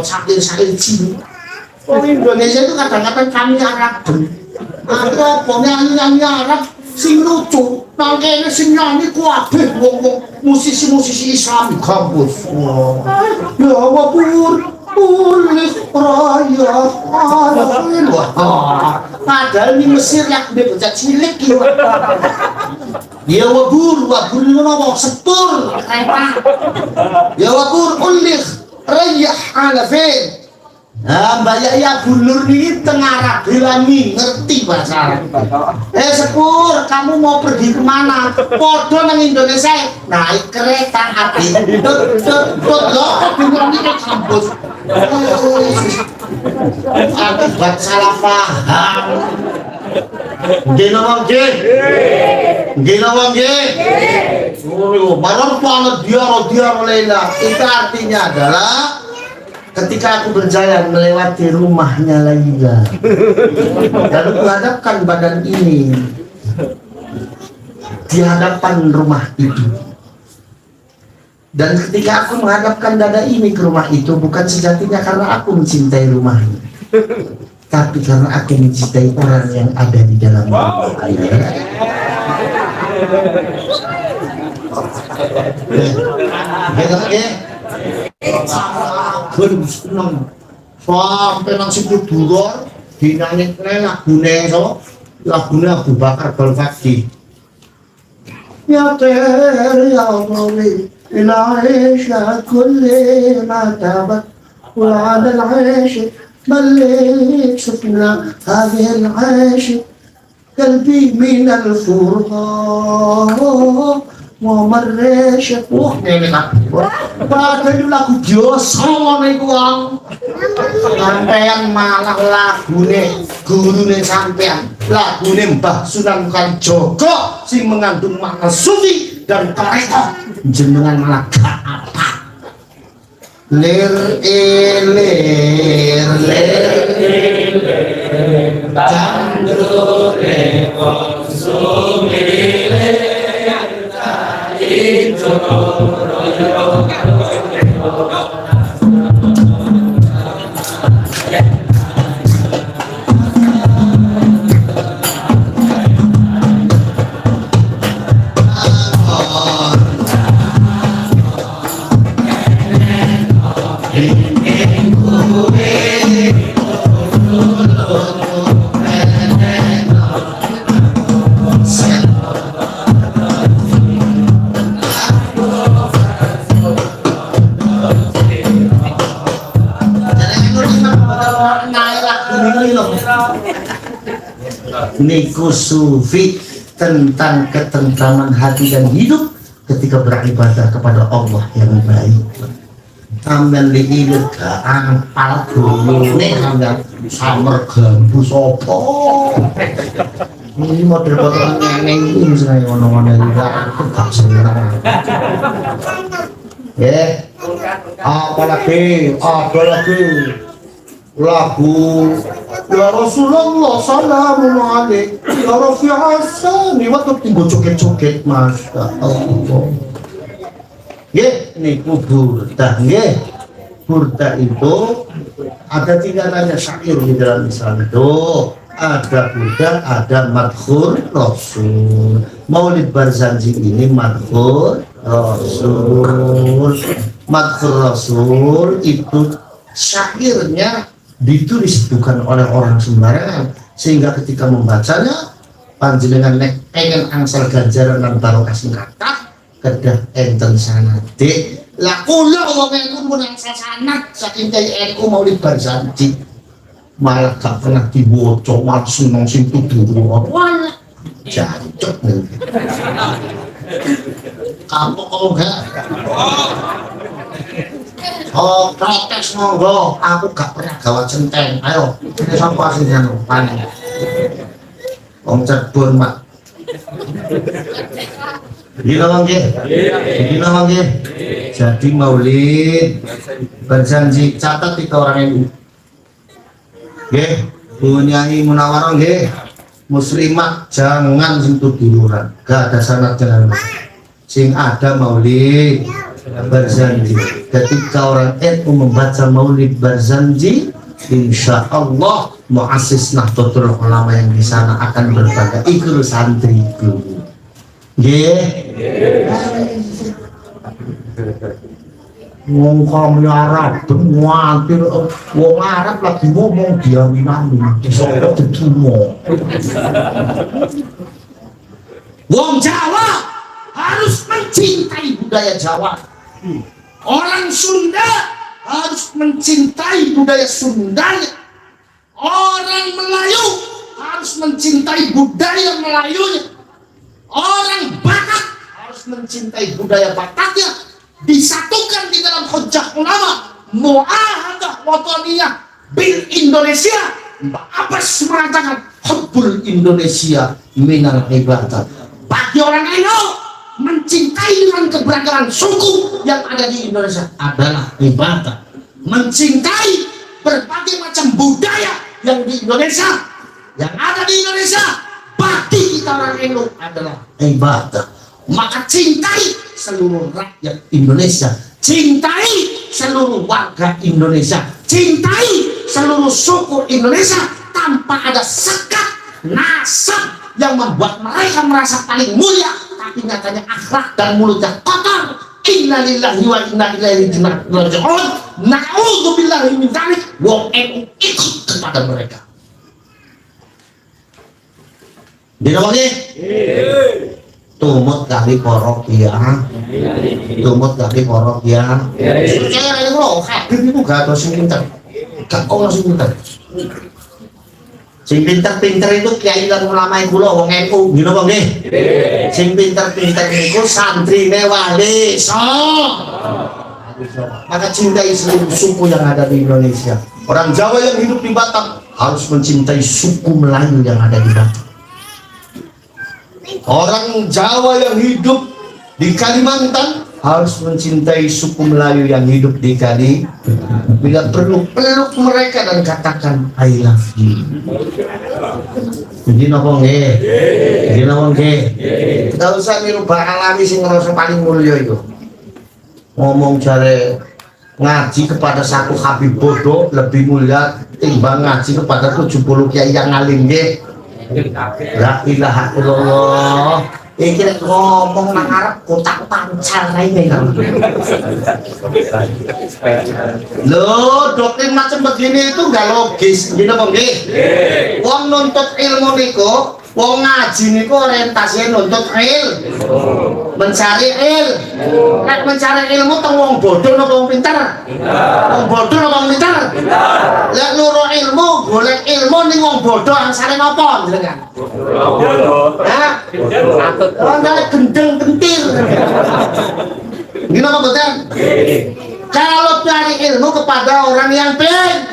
syair-syair cinta. Wong Indonesia itu kadang-kadang kami Arab. Apa nyanyi Arab sing lucu, nang kene sing nyanyi kabeh wong musisi-musisi Islam kampus. Ya wabur pulih raya alafin. Padahal di Mesir yang dia bocah cilik gitu. Ya wabur itu apa? Setur kereta. Ya wabur pulih raya alafin. Nah, Mbak Yaya Bunur ini tengah Bilani ngerti bahasa Arab. Sepur, kamu mau pergi kemana? Podo nang Indonesia, naik kereta api. Loh, Bunur ini ke kampus. Akibat salah paham. Gila wong G. Marartu ala diyar Laila. Itu artinya adalah ketika aku berjalan melewati rumahnya Laila, lalu menghadapkan badan ini di hadapan rumah itu, dan ketika aku menghadapkan dada ini ke rumah itu, bukan sejatinya karena aku mencintai rumahnya, tapi karena aku mencintai orang yang ada di dalam rumah. Seneng sampai nang Sintu Dunur dinyanyikan lagune Abu Bakar Al-Fakih. Ya ter ya mawli ila aisha kulli ma tabat wa ala al-aish مليت شفنا هذه العيش قلبي من الفرقان ومرش ini kan padahal itu lagu Joso nih uang sampean malah lagune gurune sampean lagune Mbah Sunan Kalijaga sing mengandung makna sufi dan tarekat jenengan malah gak apa lir candure konsumile itu ini loh. Niku sufi tentang ketentraman hati dan hidup ketika beribadah kepada Allah yang baik. Amen liilir ke ampal dulu nih hanya samer gambus opo. Ini model potongan neneng ini misalnya ngomong-ngomong aku gak senang. Ya, apalagi lagu ya Rasulullah salamun alaik ya Rafi Hasan ini waktu tinggal joget-joget Masya Allah. Ya, ini burda. Ya, burda itu ada 3 nanya syair di dalam Islam itu. Ada burda, ada madhur Rasul. Maulid Barzanji ini madhur Rasul. Madhur Rasul itu syairnya ditulis bukan oleh orang sembarangan, sehingga ketika membacanya panjenengan nek pengen angsal ganjaran lan barokah sing kathah kedah enten sanade. Lah kula wong NU mun angsal sanad saking NU Maulid Barzanji malah gak pernah diwoco, malah seneng sing tuduh wala jancuk nih kamu kok enggak protes monggo, aku gak pernah gawat centeng. Ayo ini sampai sih anu panen om cerbon mak Gila mangke. Jadi Maulid Barzanji catat 3 orang ini. Nggih, Bu Nyai Munawarah nggih. Muslimah jangan sentuh duluran. Gak ada sanad jangan. Sing ada Maulid Barzanji. Ketika orang NU membaca Maulid Barzanji, insya Allah muassis Nahdlatul Ulama yang di sana akan berbangga ikut santriku. Nggih. Wong kamu Arab, muatir wong Arab lagi ngomong diaminami, soalnya ditunmo. Wong Jawa harus mencintai budaya Jawa. Orang Sunda harus mencintai budaya Sundanya. Orang Melayu harus mencintai budaya Melayunya. Orang Batak harus mencintai budaya Bataknya. Disatukan di dalam hujjah ulama muahadah wataniyah bil Indonesia. Mbak Abbas mengatakan hubbul Indonesia minal ibadah. Bagi orang NU mencintai dengan keberagaman suku yang ada di Indonesia adalah ibadah. Mencintai berbagai macam budaya yang di Indonesia, yang ada di Indonesia, bagi kita orang NU adalah ibadah. Maka cintai seluruh rakyat Indonesia, cintai seluruh warga Indonesia, cintai seluruh suku Indonesia tanpa ada sekat nasab yang membuat mereka merasa paling mulia, tapi nyatanya akhlak dan mulutnya kotor. Inna lillahi wa inna ilaihi raji'un. Na'udzubillahi min dzalik. Wong NU ikut kepada mereka. Dinamanya tumut kali porok ya, tumut kali porok ya. Percaya lo, Habib itu gak ada sing pinter, gak ono sing pinter. Sing pinter-pinter itu kiai lan ulama kula wong NU, ngene apa nggih? Sing pinter-pinter niku santrine wali so. Maka cintai seluruh suku yang ada di Indonesia. Orang Jawa yang hidup di Batam harus mencintai suku Melayu yang ada di Batam. Orang Jawa yang hidup di Kalimantan harus mencintai suku Melayu yang hidup di Kalimantan. Bila perlu peluk mereka dan katakan I love you. Jadi napa nggih? Jadi napa nggih? Tidak usah niru Pak Alami sing ngerasa paling mulia itu. Ngomong jare ngaji kepada satu Habib bodoh lebih mulia timbang ngaji kepada 70 kiai yang alim nggih. La ilaha illallah. Iki nek ngomong nang Arab kotak pancal ae kan. Loh, doktrin macam begini itu enggak logis. Gini apa nggih? Wong nuntut ilmu niku Wong ngaji niku orientasinya nuntut ilmu, mencari ilmu. Nek mencari ilmu teng wong bodoh napa wong pinter? Wong bodoh napa wong pinter? Lek loro ilmu, golek ilmu ning wong bodoh angsane napa jenengan? Hah? Oh, nek gendeng kentir. Gimana betul? Kalau cari ilmu kepada orang yang baik,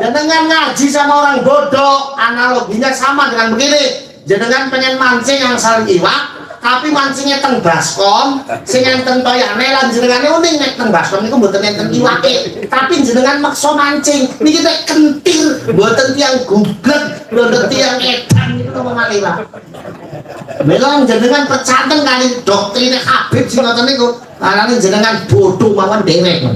jangan ngaji sama orang bodoh. Analoginya sama dengan begini. Jangan pengen mancing yang saling iwak, tapi mancingnya teng baskom, sing enten toyane lan jenengane uning nek teng baskom niku mboten enten iwake, tapi jenengan maksa mancing. Niki nek kentir, mboten tiyang gublek, mboten tiyang edan niku napa malih. Memang jenengan pecanten kali doktrin Habib sing ngoten niku. Arane jenengan bodoh mawon dhewe.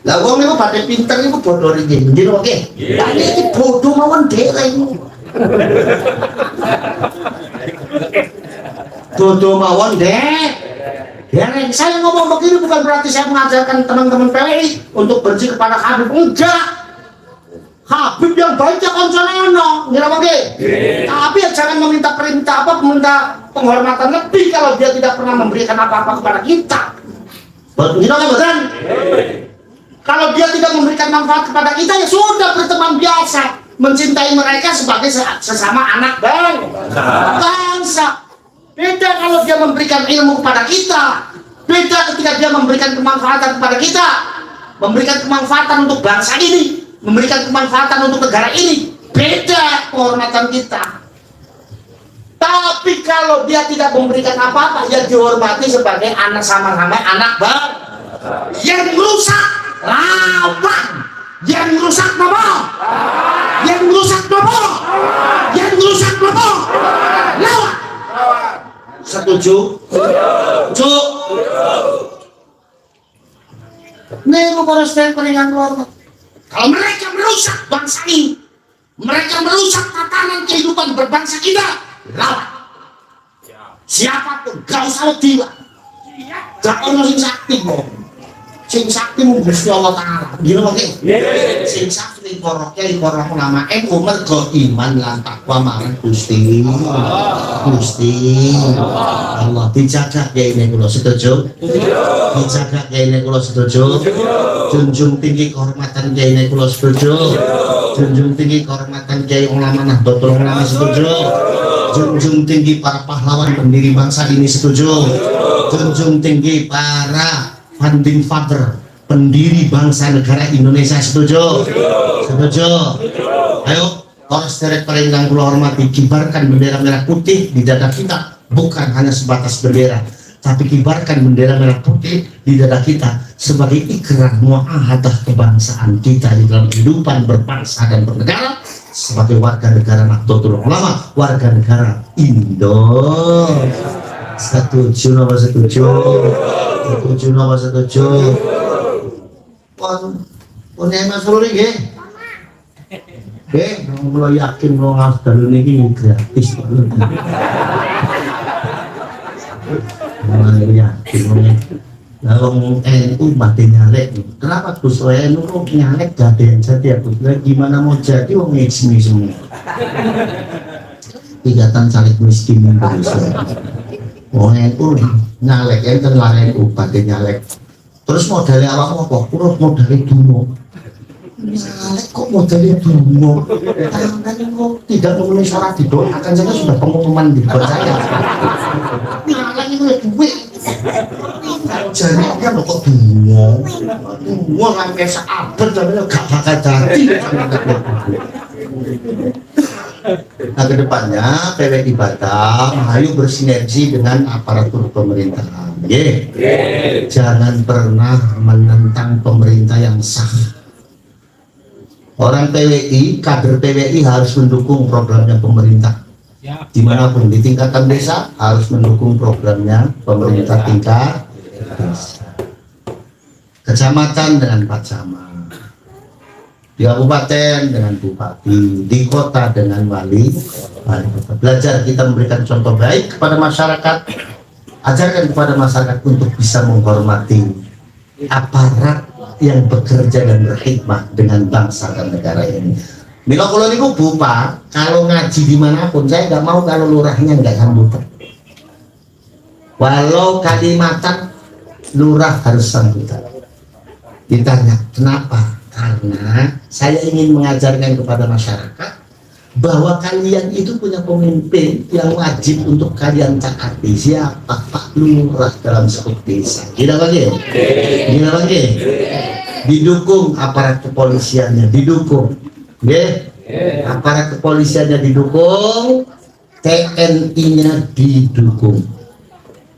Lah wong niku badhe pinter niku bodoh iki. Nggih oke. Lah iki bodoh mawon dhewe. Bodoh mawon dek. Ya, saya ngomong begini bukan berarti saya mengajarkan teman-teman PWI untuk benci kepada Habib. Enggak. Habib yang baik ya koncone ono, ngira mangke. Tapi ya jangan meminta meminta penghormatan lebih kalau dia tidak pernah memberikan apa-apa kepada kita. Ngira betul? Kalau dia tidak memberikan manfaat kepada kita ya sudah berteman biasa, mencintai mereka sebagai sesama anak bangsa. Beda kalau dia memberikan ilmu kepada kita. Beda ketika dia memberikan kemanfaatan kepada kita, memberikan kemanfaatan untuk bangsa ini, memberikan kemanfaatan untuk negara ini. Beda penghormatan kita. Tapi kalau dia tidak memberikan apa-apa, ya dihormati sebagai anak sama-sama anak bangsa. Yang merusak lawan, yang merusak apa? Yang merusak apa? Yang merusak apa? Lawan. Setuju? Setuju. Nego para peninggalan keluarga. Kalau mereka merusak bangsa ini, mereka merusak tatanan kehidupan berbangsa kita, lawan. Siapapun, gak usah wedi lah. Gak ono sing sakti kok. Sing sakti mung Gusti Allah Taala. Gila oke? Sing sakti para kiai para ulama NU mergo iman lan takwa marang Gusti. Gusti Allah dijaga kiai kula setuju? Dijaga kiai kula setuju? Junjung tinggi kehormatan kiai kula setuju? Junjung tinggi kehormatan kiai ulama Nahdlatul Ulama setuju? Junjung tinggi para pahlawan pendiri bangsa ini setuju? Junjung tinggi para founding father pendiri bangsa negara Indonesia setuju? Setuju? Ayo para sederek paling kula hormati, kibarkan bendera merah putih di dada kita, bukan hanya sebatas bendera, tapi kibarkan bendera merah putih di dada kita sebagai ikrar muahadah kebangsaan kita di dalam kehidupan berbangsa dan bernegara sebagai warga negara Nahdlatul Ulama, warga negara Indo. Setuju napa setuju? Setuju napa setuju? Pun emas lori nggih. Nggih, kula yakin kula ngas dalu niki gratis. Yakin. Lah wong NU mati nyalek. Kenapa Gus NU kok nyalek gadean jadi aku? Gimana mau jadi wong ismi semua? Ikatan caleg miskin Indonesia. Wong NU nyalek enten lah NU badhe nyalek. Terus modalnya awakmu apa? Kurang modalnya dungo. Nyalek kok modalnya dungo. Kok tidak memenuhi syarat didoakan saja sudah pengumuman di depan saya. Nyalek itu duit. Jadinya lo kok dungo. Dungo sampai seabad tapi gak bakal jadi. Nah kedepannya PWI Batam ayo bersinergi dengan aparatur pemerintahan. Jangan pernah menentang pemerintah yang sah. Orang PWI, kader PWI harus mendukung programnya pemerintah. Dimanapun di tingkatan desa harus mendukung programnya pemerintah tingkat desa. Kecamatan dengan Pak Camat, di kabupaten dengan bupati, di kota dengan wali kota. Belajar kita memberikan contoh baik kepada masyarakat, ajarkan kepada masyarakat untuk bisa menghormati aparat yang bekerja dan berkhidmat dengan bangsa dan negara ini. Mila kula niku Bapak, kalau ngaji dimanapun saya nggak mau kalau lurahnya nggak sambutan. Walau Kalimantan lurah harus sambutan. Ditanya kenapa? Karena saya ingin mengajarkan kepada masyarakat bahwa kalian itu punya pemimpin yang wajib untuk kalian taati. Siapa? Pak Lurah dalam satu desa. Gila lagi? Gila lagi? Didukung aparat kepolisiannya, didukung. Aparat kepolisiannya didukung, TNI-nya didukung.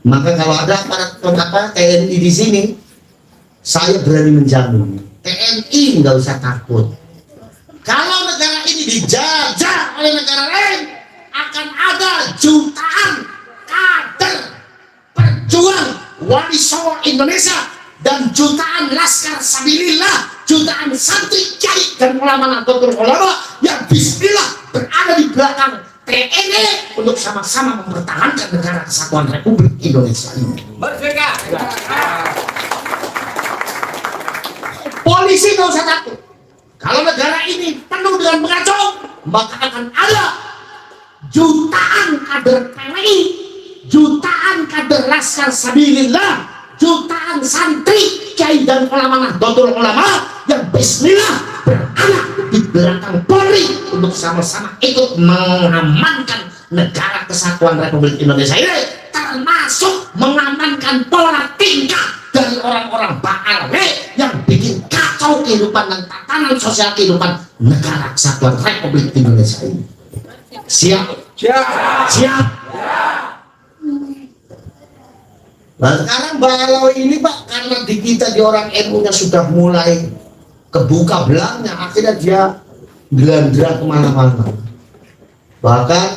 Maka kalau ada aparat TNI di sini, saya berani menjamin TNI nggak usah takut. Kalau negara ini dijajah oleh negara lain, akan ada jutaan kader perjuang Wali Songo Indonesia dan jutaan laskar sabilillah, jutaan santri kiai dan ulama Nahdlatul Ulama yang bismillah berada di belakang TNI untuk sama-sama mempertahankan negara kesatuan Republik Indonesia ini. Merdeka. Polisi nggak usah takut. Kalau negara ini penuh dengan pengacau, maka akan ada jutaan kader PWI, jutaan kader laskar sabilillah, jutaan santri kiai dan ulama Nahdlatul Ulama yang bismillah berada di belakang Polri untuk sama-sama ikut mengamankan negara kesatuan Republik Indonesia ini, termasuk mengamankan pola tingkah dari orang-orang Baal yang bikin kacau kehidupan dan tatanan sosial kehidupan negara kesatuan Republik Indonesia ini. Siap? Siap. Nah sekarang balau ini Pak, karena di kita di orang NU-nya sudah mulai kebuka belangnya, akhirnya dia gelandra kemana-mana. Bahkan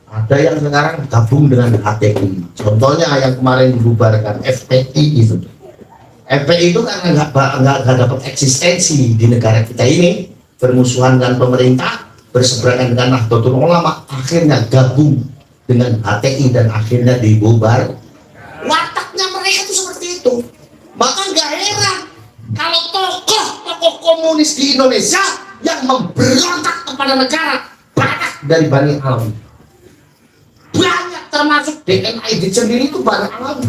ada yang sekarang gabung dengan HTI. Contohnya yang kemarin dibubarkan FPI itu. FPI itu karena nggak dapat eksistensi di negara kita ini, bermusuhan dengan pemerintah, berseberangan dengan Nahdlatul Ulama, akhirnya gabung dengan HTI dan akhirnya dibubar. Wataknya mereka itu seperti itu. Maka nggak heran kalau tokoh komunis di Indonesia yang memberontak kepada negara banyak dari Bani Alawi. Banyak, termasuk DNID sendiri itu Bani Alawi.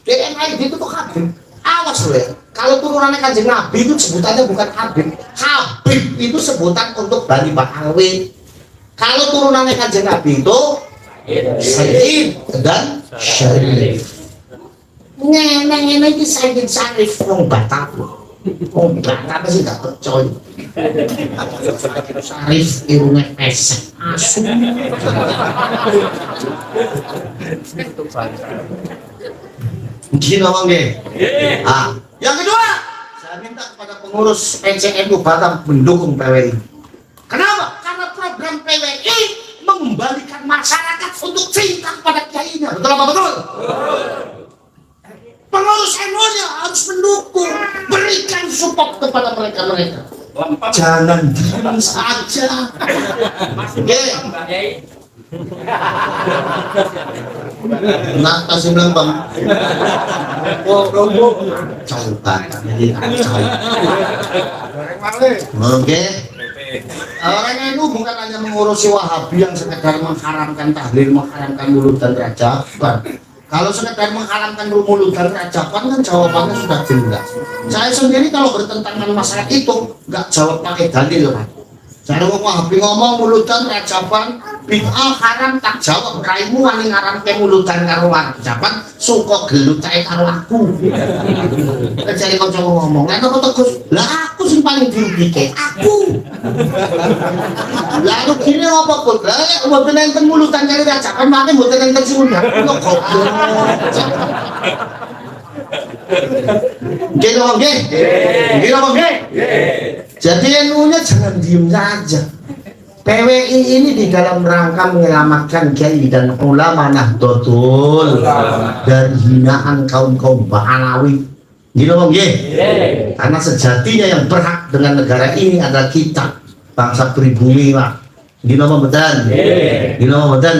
DNID itu tuh Habib. Awas loh ya, kalau turunannya Kanjeng Nabi itu sebutannya bukan Habib. Habib itu sebutan untuk Bani Alawi. Kalau turunannya Kanjeng Nabi itu Sayyid dan Syarif. Ngene iki Sayyid Syarif wong Batak. Wong Batak sih gak percaya. Syarif irunge pesek asu. Gini ngomong deh. Yang kedua, saya minta kepada pengurus PCNU Batam mendukung PWI. Kenapa? Karena program PWI mengembalikan masyarakat untuk cinta kepada kiainya. Betul apa betul? Pengurus NU-nya harus mendukung, berikan support kepada mereka. Jangan diam saja. Nah, kasih bilang bang. Oke. Orang NU bukan hanya mengurusi Wahabi yang sekedar mengharamkan tahlil, mengharamkan mulut dan rajaban. Kalau sekedar mengharamkan mulut dan rajaban kan jawabannya sudah jelas. Saya sendiri kalau bertentangan masalah itu nggak jawab pakai dalil kan. Saya mau Wahabi ngomong mulutan rajaban bid'ah haram tak jawab raimu wani ngaramke mulutan karo rajaban suka gelut cae karo aku. Jadi kanca ngomong, "Lah kok tegus? Lah aku sing paling dirugike, aku." Lah aku kene apa kok? Lah mboten enten mulutan karo rajaban, mate mboten enten sing undang. Kok goblok. Nggih dong, nggih. Nggih dong, nggih. Jadi NU-nya jangan diem saja. PWI ini di dalam rangka menyelamatkan kiai dan ulama Nahdlatul dari hinaan kaum-kaum Alawi. Gitu dong, nggih. Karena sejatinya yang berhak dengan negara ini adalah kita, bangsa pribumi, Pak. Gitu betul. Gitu betul.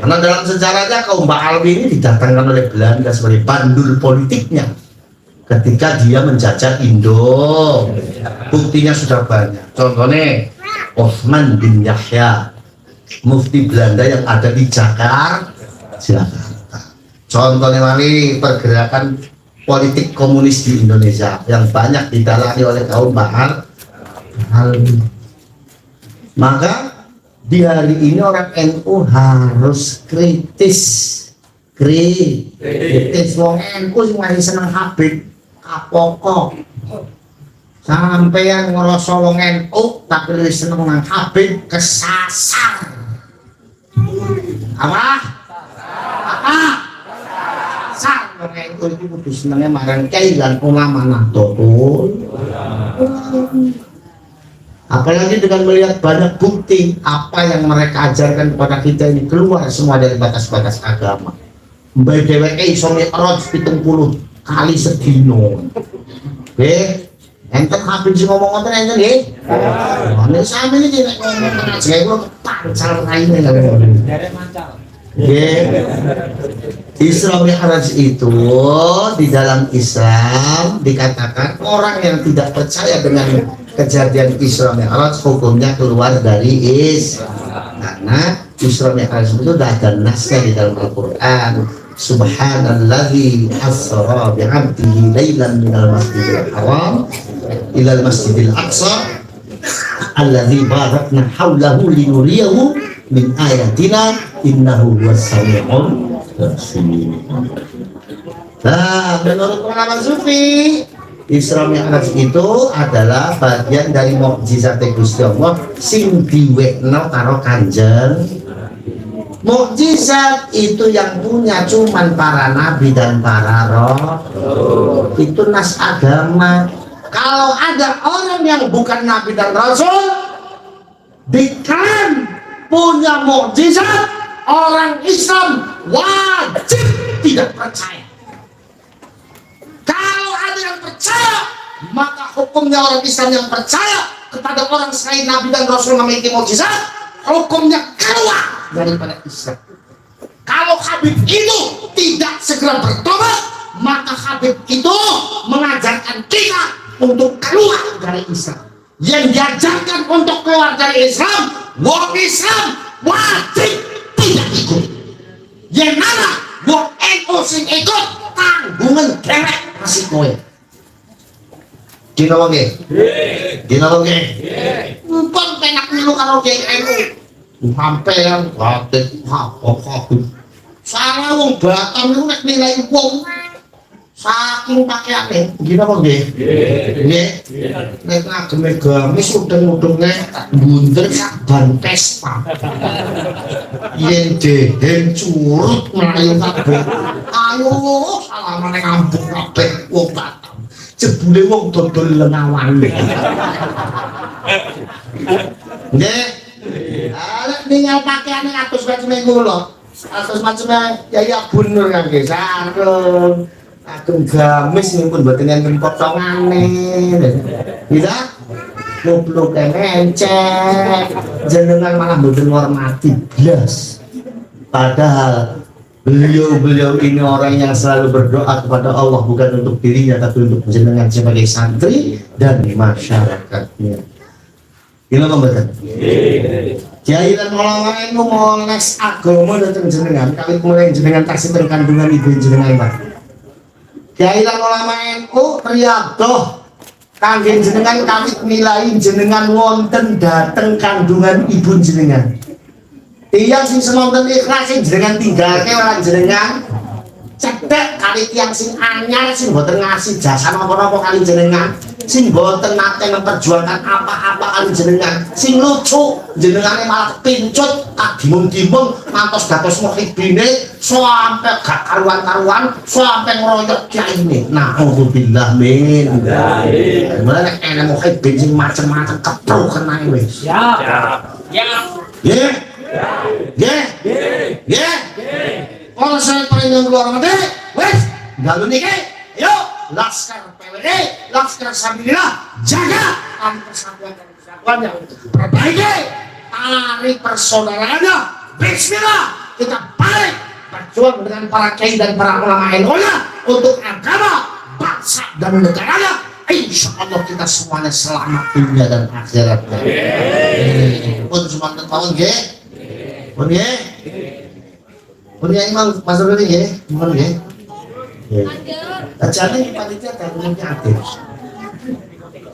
Karena dalam sejarahnya kaum Alawi ini didatangkan oleh Belanda sebagai bandul politiknya. Ketika dia menjajah Indo, buktinya sudah banyak. Contohnya Osman bin Yahya, mufti Belanda yang ada di Jakarta. Contohnya wali pergerakan politik komunis di Indonesia yang banyak didalami oleh kaum Bahal. Maka di hari ini orang NU harus kritis. Kritis wong NU sing masih seneng Habib kapokok. Sampeyan ngerasa wong NU tapi lebih seneng nang Habib kesasar. Apa? Kesasar wong NU itu kudu senenge marang kiai lan ulama Nahdlatul. Apalagi dengan melihat banyak bukti apa yang mereka ajarkan kepada kita ini keluar semua dari batas-batas agama. Mbak dheweke iso mi'raj 70 kali sedino. Enten Habib sing ngomong ngoten enten nggih. Nek sampe iki nek ngomong tenan jek kula pancal raine derek mancal. Nggih. Isra Mi'raj itu di dalam Islam dikatakan orang yang tidak percaya dengan kejadian Isra Mi'raj hukumnya keluar dari Islam. Karena Isra Mi'raj itu sudah ada nasnya di dalam Al-Qur'an. Subhanalladzi asra bi'abdihi lailan minal masjidil haram ilal masjidil aqsa alladzi barakna haulahu linuriyahu min ayatina innahu huwas sami'ul basir. Nah, menurut pengalaman sufi, Isra Mi'raj itu adalah bagian dari mukjizat Gusti Allah sing diwekno karo Kanjeng. Mukjizat itu yang punya cuman para nabi dan para rasul. Itu nas agama. Kalau ada orang yang bukan nabi dan rasul diklaim punya mukjizat, orang Islam wajib tidak percaya. Kalau ada yang percaya, maka hukumnya orang Islam yang percaya kepada orang selain nabi dan rasul memiliki mukjizat, hukumnya keluar daripada Islam. Kalau Habib itu tidak segera bertobat, maka Habib itu mengajarkan kita untuk keluar dari Islam. Yang diajarkan untuk keluar dari Islam, wong Islam wajib tidak ikut. Yang mana wong NU sing ikut tanggungan dewek resikoe. Dina wonge? Dina wonge? Mumpun penak nilu karo NU. Sampeyan batik apa-apa. Salah wong Batam niku nek nilai wong saking pakaiane. Nggih napa nggih? Nggih. Nek ageme gamis udeng-udenge bunder sak ban Vespa. Yen dehen curut mlayu kabeh. Ayo salamane kampung kabeh wong Batam. Jebule wong dodol lengawan. Nggih. Arek ninggal pakaiane atus maceme kula. Atus maceme Yai Abun Nur kan nggih sarung. Ageng gamis niku mboten enten potongane. Bisa? Lup-lup mencet. Jenengan malah mboten ngormati blas. Padahal beliau ini orang yang selalu berdoa kepada Allah bukan untuk dirinya tapi untuk jenengan sebagai santri dan masyarakatnya. Gila mboten? Kiai lan ulama itu moles agama dateng jenengan, kawit mulai jenengan tasih kandungan ibu jenengan Pak. Kiai lan ulama NU riyadhah kangge jenengan kawit nilai jenengan wonten dateng kandungan ibu jenengan. Tiyang sing semonten ikhlas sing jenengan tinggalke lan jenengan cedhek kali tiyang sing anyar sing mboten ngasih jasa napa-napa kali jenengan. Sing boten nate memperjuangkan apa-apa kali jenengan, sing lucu jenengane malah pincut kadimung-dimung ngantos dados muhibine sampe gak karuan-karuan sampe ngeroyok kiyaine. Nauzubillah min dzalik. Mulane nek ana muhibin sing macem-macem kepro kenae wis. Siap. Nggih. Nggih. Nggih. Kalau saya paling luar mati, wis galu niki. Ayo Laskar PWD, Laskar Sabilillah, jaga tali persatuan dan kesatuannya, perbaiki tali persaudaraannya. Bismillah, kita balik berjuang dengan para kiai dan para ulama NU-nya untuk agama, bangsa dan negaranya. Insya Allah kita semuanya selamat dunia dan akhiratnya. semangat mawon nggih. Pun nggih. Pun ya Imam masuk ini nggih. Mohon nggih. Nggih. Ajane panitia dalem aktif.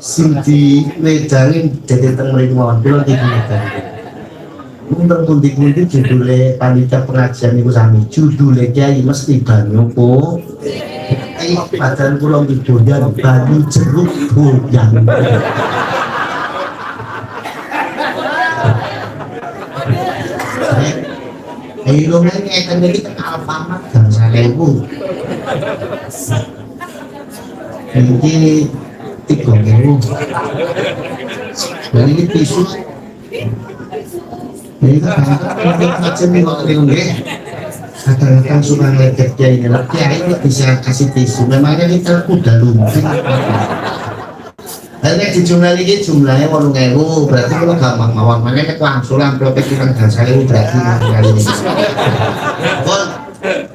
Sing diwedangin dadi teng mriki mawon kula iki wedang. Untuk pundi-pundi judule panitia pengajian niku sami. Judule Kiai mesti banyu po. Badan kula doyan banyu jeruk doyan. Ayo ngeten iki teng Alfamart gang 1000. Iki 3000. Dan ini tisu. Ini kan macam ini waktu nggih. Kadang-kadang suka ngecek Kiai ini, Kiai ini bisa kasih tisu. Memangnya kita udah lumping. Dan ini jumlah ini jumlahnya 8.000, berarti kalau gampang mawon. Makanya langsung sampai pikiran dan saya berarti kali ini.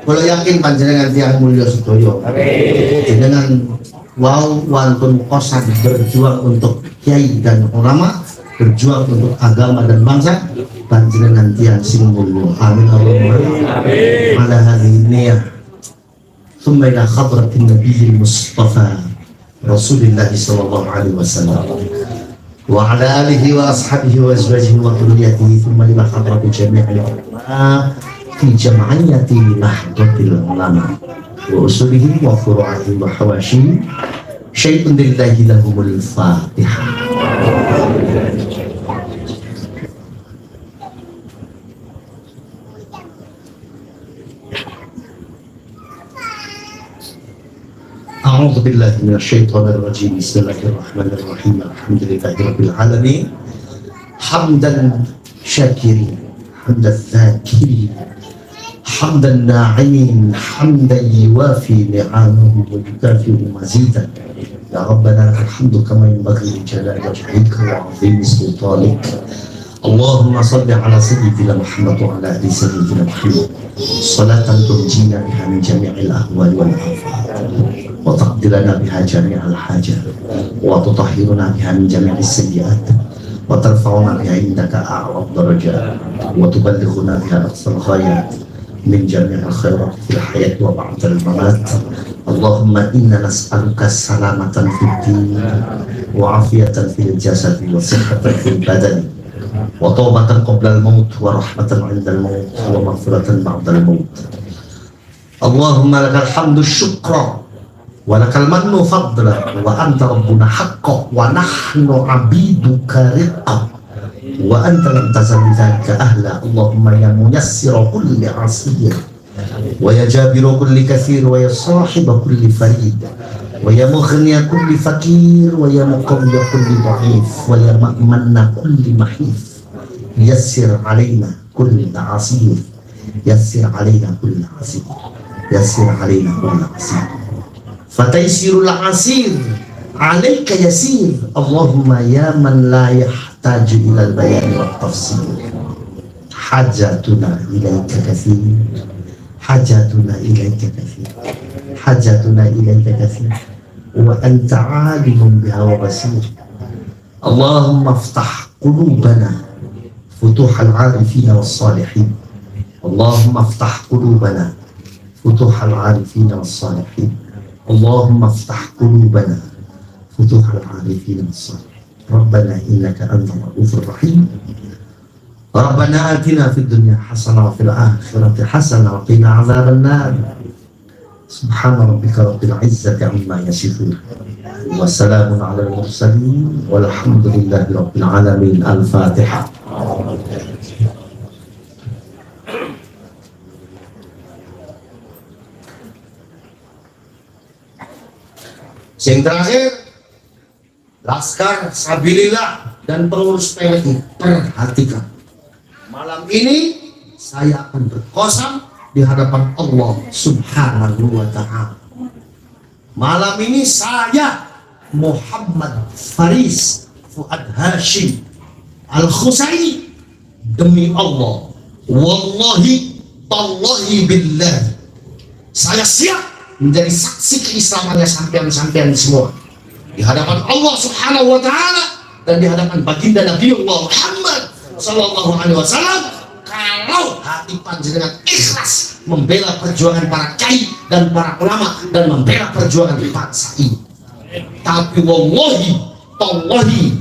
Kalau yakin panjenengan tiang mulia sedoyo. Dengan wow wantun kosan berjuang untuk Kiai dan ulama, berjuang untuk agama dan bangsa. Panjenengan tiang sing mulya. Amin Allahumma. Ala hadhihi niyah. Thumma ila hadratin nabiyil Mustafa Rasulillah sallallahu alaihi wasallam. Wa ala alihi wa ashabihi wa azwajihi wa dhurriyyatihi thumma ila hadrati jami'il ulama fi jam'iyyati Nahdlatul Ulama wa usulihim wa furu'ihim wa hawashihim. Syai'un lillahi lahumul Fatihah. أعوذ بالله من الشيطان الرجيم بسم الله الرحمن الرحيم الحمد لله رب العالمين حمدا شاكرين حمد الذاكرين حمد الناعمين حمدا يوافي نعمه ويكافئ مزيدا يا ربنا لك الحمد كما ينبغي لجلال وجهك وعظيم سلطانك اللهم صل على سيدنا محمد وعلى ال سيدنا محمد صلاة تنجينا بها من جميع الاهوال والافات وتقضي لنا بها جميع الحاجات وتطهرنا بها من جميع السيئات وترفعنا بها عندك اعلى الدرجات وتبلغنا بها اقصى الغايات من جميع الخيرات في الحياة وبعد الممات اللهم إنا نسألك سلامة في الدين وعافية في الجسد وصحة في البدن وتوبة قبل الموت ورحمة عند الموت ومغفرة بعد الموت اللهم لك الحمد الشكر ولك المن فضلا وأنت ربنا حقا ونحن عبيدك رقا وأنت لم تزل ذلك أهلا اللهم يا ميسر كل عسير ويا جابر كل كثير ويا صاحب كل فريد ويا مغني كل فقير ويا مقوي كل ضعيف ويا مأمن كل محيف يسر علينا كل عسير يسر علينا كل عسير يسر علينا كل عسير فتيسير العسير عليك يسير اللهم يا من لا يحتاج إلى البيان والتفصيل حاجاتنا إليك كثير حاجاتنا إليك كثير حاجاتنا إليك كثير وأنت عالم بها وبصير اللهم افتح قلوبنا فتوح العارفين والصالحين اللهم افتح قلوبنا فتوح العارفين والصالحين اللهم افتح قلوبنا فتوح العارفين والصالحين ربنا إنك أنت الرؤوف الرحيم ربنا آتنا في الدنيا حسنة وفي الآخرة حسنة وقنا عذاب النار سبحان ربك رب العزة عما يصفون وسلام على المرسلين والحمد لله رب العالمين الفاتحة. Yang terakhir, Laskar Sabilillah dan pengurus PWI, perhatikan. Malam ini saya akan berkosam di hadapan Allah Subhanahu wa Ta'ala. Malam ini saya Muhammad Faris Fuad Hashim Al-Khusaini demi Allah, wallahi tallahi billah, saya siap menjadi saksi keislamannya sampean-sampean semua di hadapan Allah Subhanahu wa Ta'ala dan di hadapan baginda Nabi Allah Muhammad Sallallahu Alaihi Wasallam, kalau hati panjenengan ikhlas membela perjuangan para kiai dan para ulama dan membela perjuangan bangsa ini. Tapi wallahi, tallahi,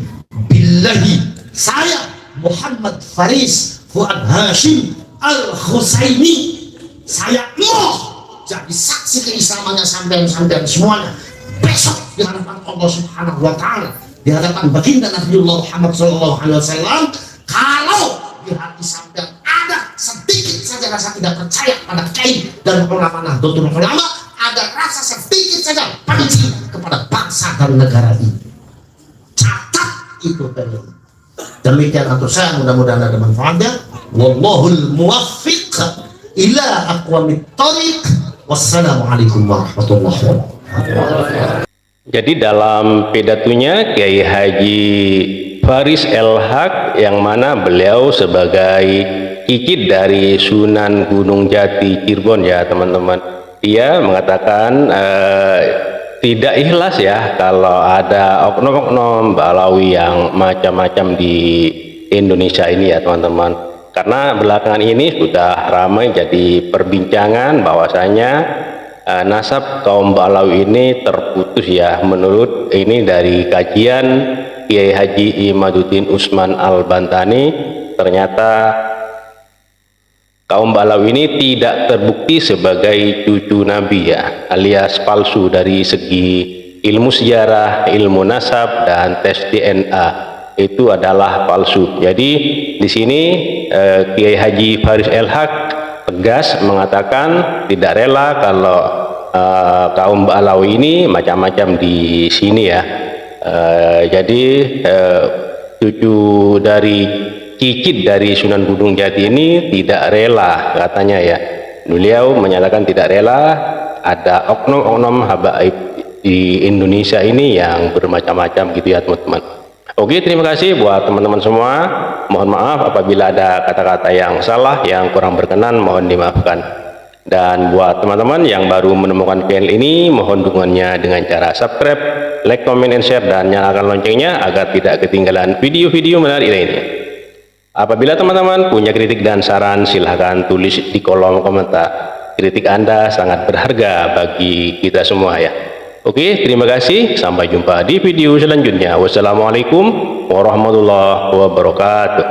billahi, saya Muhammad Faris Fuad Hashim Al-Husaini, saya mau jadi saksi keislamannya sampean-sampean semuanya besok di hadapan Allah Subhanahu wa Ta'ala, di hadapan baginda Nabiullah Muhammad Sallallahu Alaihi Wasallam. Kalau di hati sampean ada sedikit saja rasa tidak percaya pada kiai dan ulama Nahdlatul Ulama, ada rasa sedikit saja benci kepada bangsa dan negara ini, catat itu kalian. Demikian atau saya, mudah-mudahan ada manfaatnya. Wallahul muwaffiq ila aqwamit thoriq. Wassalamualaikum warahmatullahi wabarakatuh. Jadi dalam pidatonya Kiai Haji Faris El-Haq, yang mana beliau sebagai kikit dari Sunan Gunung Jati Cirebon ya teman-teman, dia mengatakan tidak ikhlas ya kalau ada oknum-oknum Balawi yang macam-macam di Indonesia ini ya teman-teman, karena belakangan ini sudah ramai jadi perbincangan bahwasanya nasab kaum Balawi ini terputus ya. Menurut ini dari kajian Kiai Haji Imaduddin Usman Al-Bantani, ternyata kaum Balawi ini tidak terbukti sebagai cucu Nabi ya, alias palsu dari segi ilmu sejarah, ilmu nasab, dan tes DNA itu adalah palsu. Jadi di sini Kiai Haji Faris El-Haq tegas mengatakan tidak rela kalau kaum Balawi ini macam-macam di sini ya. Jadi cucu dari cicit dari Sunan Gunung Jati ini tidak rela katanya ya. Beliau menyatakan tidak rela ada oknum-oknum habaib di Indonesia ini yang bermacam-macam gitu ya teman-teman. Oke, terima kasih buat teman-teman semua. Mohon maaf apabila ada kata-kata yang salah, yang kurang berkenan, mohon dimaafkan. Dan buat teman-teman yang baru menemukan channel ini, mohon dukungannya dengan cara subscribe, like, comment, and share, dan nyalakan loncengnya agar tidak ketinggalan video-video menarik lainnya. Apabila teman-teman punya kritik dan saran, silahkan tulis di kolom komentar. Kritik Anda sangat berharga bagi kita semua ya. Oke, terima kasih. Sampai jumpa di video selanjutnya. Wassalamualaikum warahmatullahi wabarakatuh.